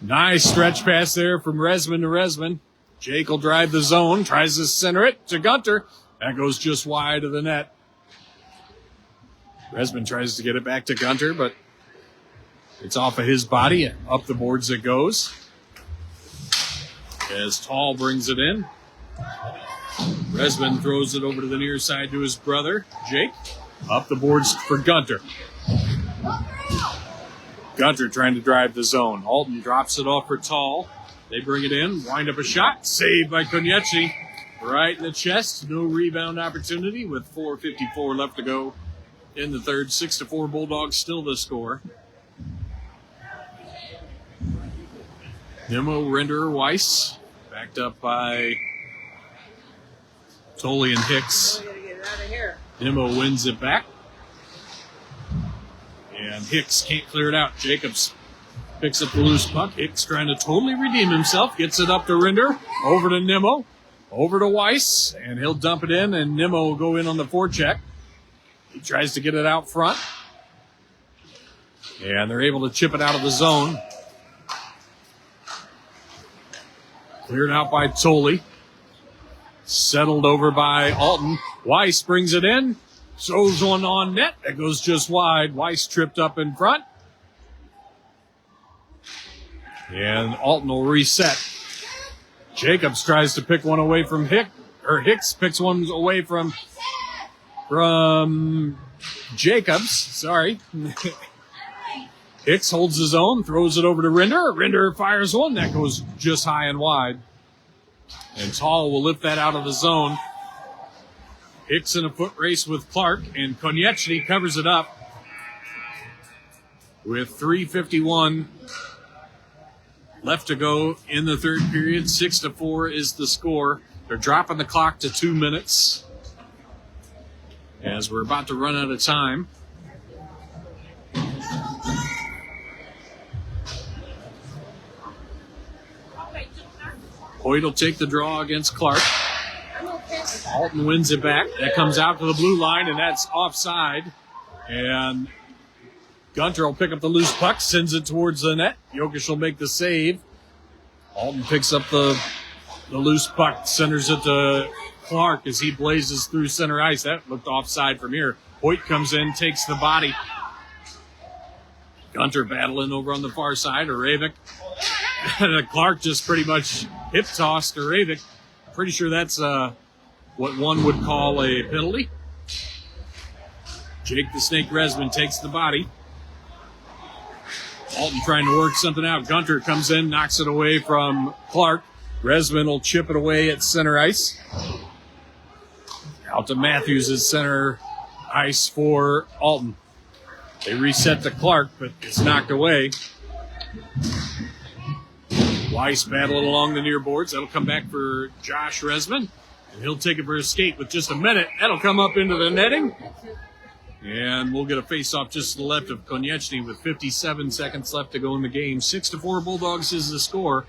Nice stretch pass there from Resman to Resman. Jake will drive the zone, tries to center it to Gunter. That goes just wide of the net. Resman tries to get it back to Gunter, but it's off of his body. Up the boards it goes. As Tall brings it in. Resman throws it over to the near side to his brother, Jake. Up the boards for Gunter. Gunter trying to drive the zone. Alton drops it off for Tall. They bring it in. Wind up a shot. Saved by Konechny. Right in the chest. No rebound opportunity with 4:54 left to go in the third. 6-4 Bulldogs still the score. Nimmo, Renderer, Weiss. Backed up by Tolley and Hicks. Nimmo wins it back. And Hicks can't clear it out. Jacobs picks up the loose puck. Hicks trying to totally redeem himself. Gets it up to Renderer. Over to Nimmo. Over to Weiss. And he'll dump it in. And Nimmo will go in on the forecheck. He tries to get it out front. And they're able to chip it out of the zone. Cleared out by Tolley. Settled over by Alton. Weiss brings it in. Throws one on net. That goes just wide. Weiss tripped up in front. And Alton will reset. Jacobs tries to pick one away from Hicks picks one away from Jacobs. Sorry. Hicks holds his own, throws it over to Renderer. Renderer fires one. That goes just high and wide. And Tall will lift that out of the zone. Hicks in a foot race with Clark, and Konechny covers it up with 3:51 left to go in the third period. 6-4 is the score. They're dropping the clock to 2 minutes as we're about to run out of time. Hoyt will take the draw against Clark. Alton wins it back. That comes out to the blue line, and that's offside. And Gunter will pick up the loose puck, sends it towards the net. Jokic will make the save. Alton picks up the loose puck, centers it to Clark as he blazes through center ice. That looked offside from here. Hoyt comes in, takes the body. Gunter battling over on the far side, Aravik. Clark just pretty much hip tossed Aravik. Pretty sure that's what one would call a penalty. Jake the Snake Resman takes the body. Alton trying to work something out. Gunter comes in, knocks it away from Clark. Resman will chip it away at center ice. Out to Matthews at center ice for Alton. They reset to Clark, but it's knocked away. Weiss battling along the near boards. That'll come back for Josh Resman. And he'll take it for a skate with just a minute. That'll come up into the netting. And we'll get a face-off just to the left of Konieczny with 57 seconds left to go in the game. 6-4 Bulldogs is the score.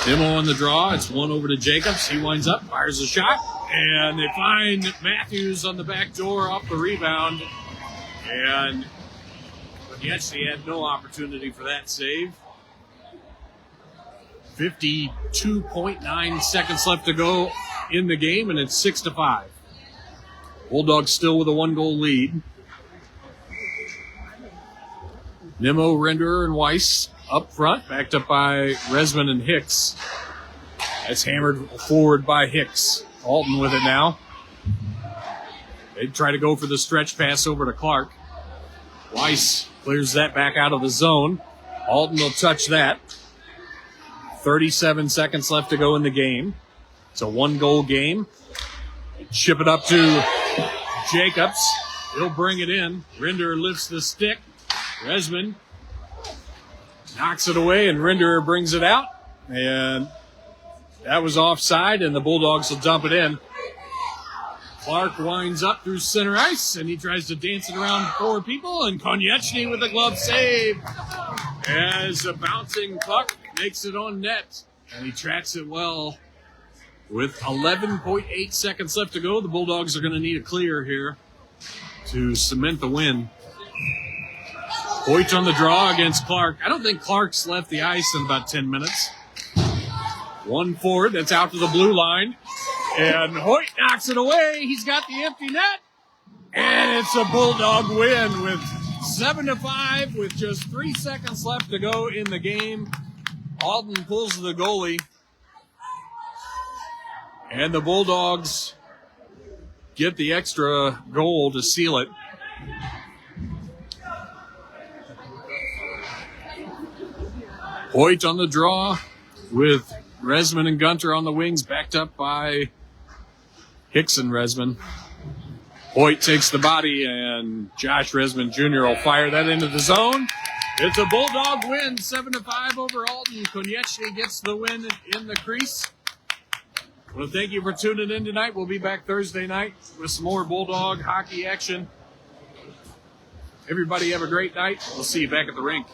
Demo on the draw. It's one over to Jacobs. He winds up, fires a shot, and they find Matthews on the back door off the rebound. And Konieczny had no opportunity for that save. 52.9 seconds left to go in the game, and it's 6-5. Bulldogs still with a 1-goal lead. Nimmo, Renderer, and Weiss up front, backed up by Resman and Hicks. That's hammered forward by Hicks. Alton with it now. They try to go for the stretch pass over to Clark. Weiss clears that back out of the zone. Alton will touch that. 37 seconds left to go in the game. It's a 1-goal game. Chip it up to Jacobs. He'll bring it in. Renderer lifts the stick. Resman knocks it away, and Renderer brings it out. And that was offside, and the Bulldogs will dump it in. Clark winds up through center ice, and he tries to dance it around 4 people, and Konieczny with a glove save as a bouncing puck makes it on net, and he tracks it well. With 11.8 seconds left to go, the Bulldogs are going to need a clear here to cement the win. Hoyt on the draw against Clark. I don't think Clark's left the ice in about 10 minutes. 1 forward, that's out to the blue line. And Hoyt knocks it away. He's got the empty net. And it's a Bulldog win with 7-5 with just 3 seconds left to go in the game. Alton pulls the goalie. And the Bulldogs get the extra goal to seal it. Hoyt on the draw with Resman and Gunter on the wings, backed up by Hicks and Resman. Hoyt takes the body, and Josh Resman Jr. will fire that into the zone. It's a Bulldog win, 7-5 over Alton. Konieczny gets the win in the crease. Well, thank you for tuning in tonight. We'll be back Thursday night with some more Bulldog hockey action. Everybody have a great night. We'll see you back at the rink.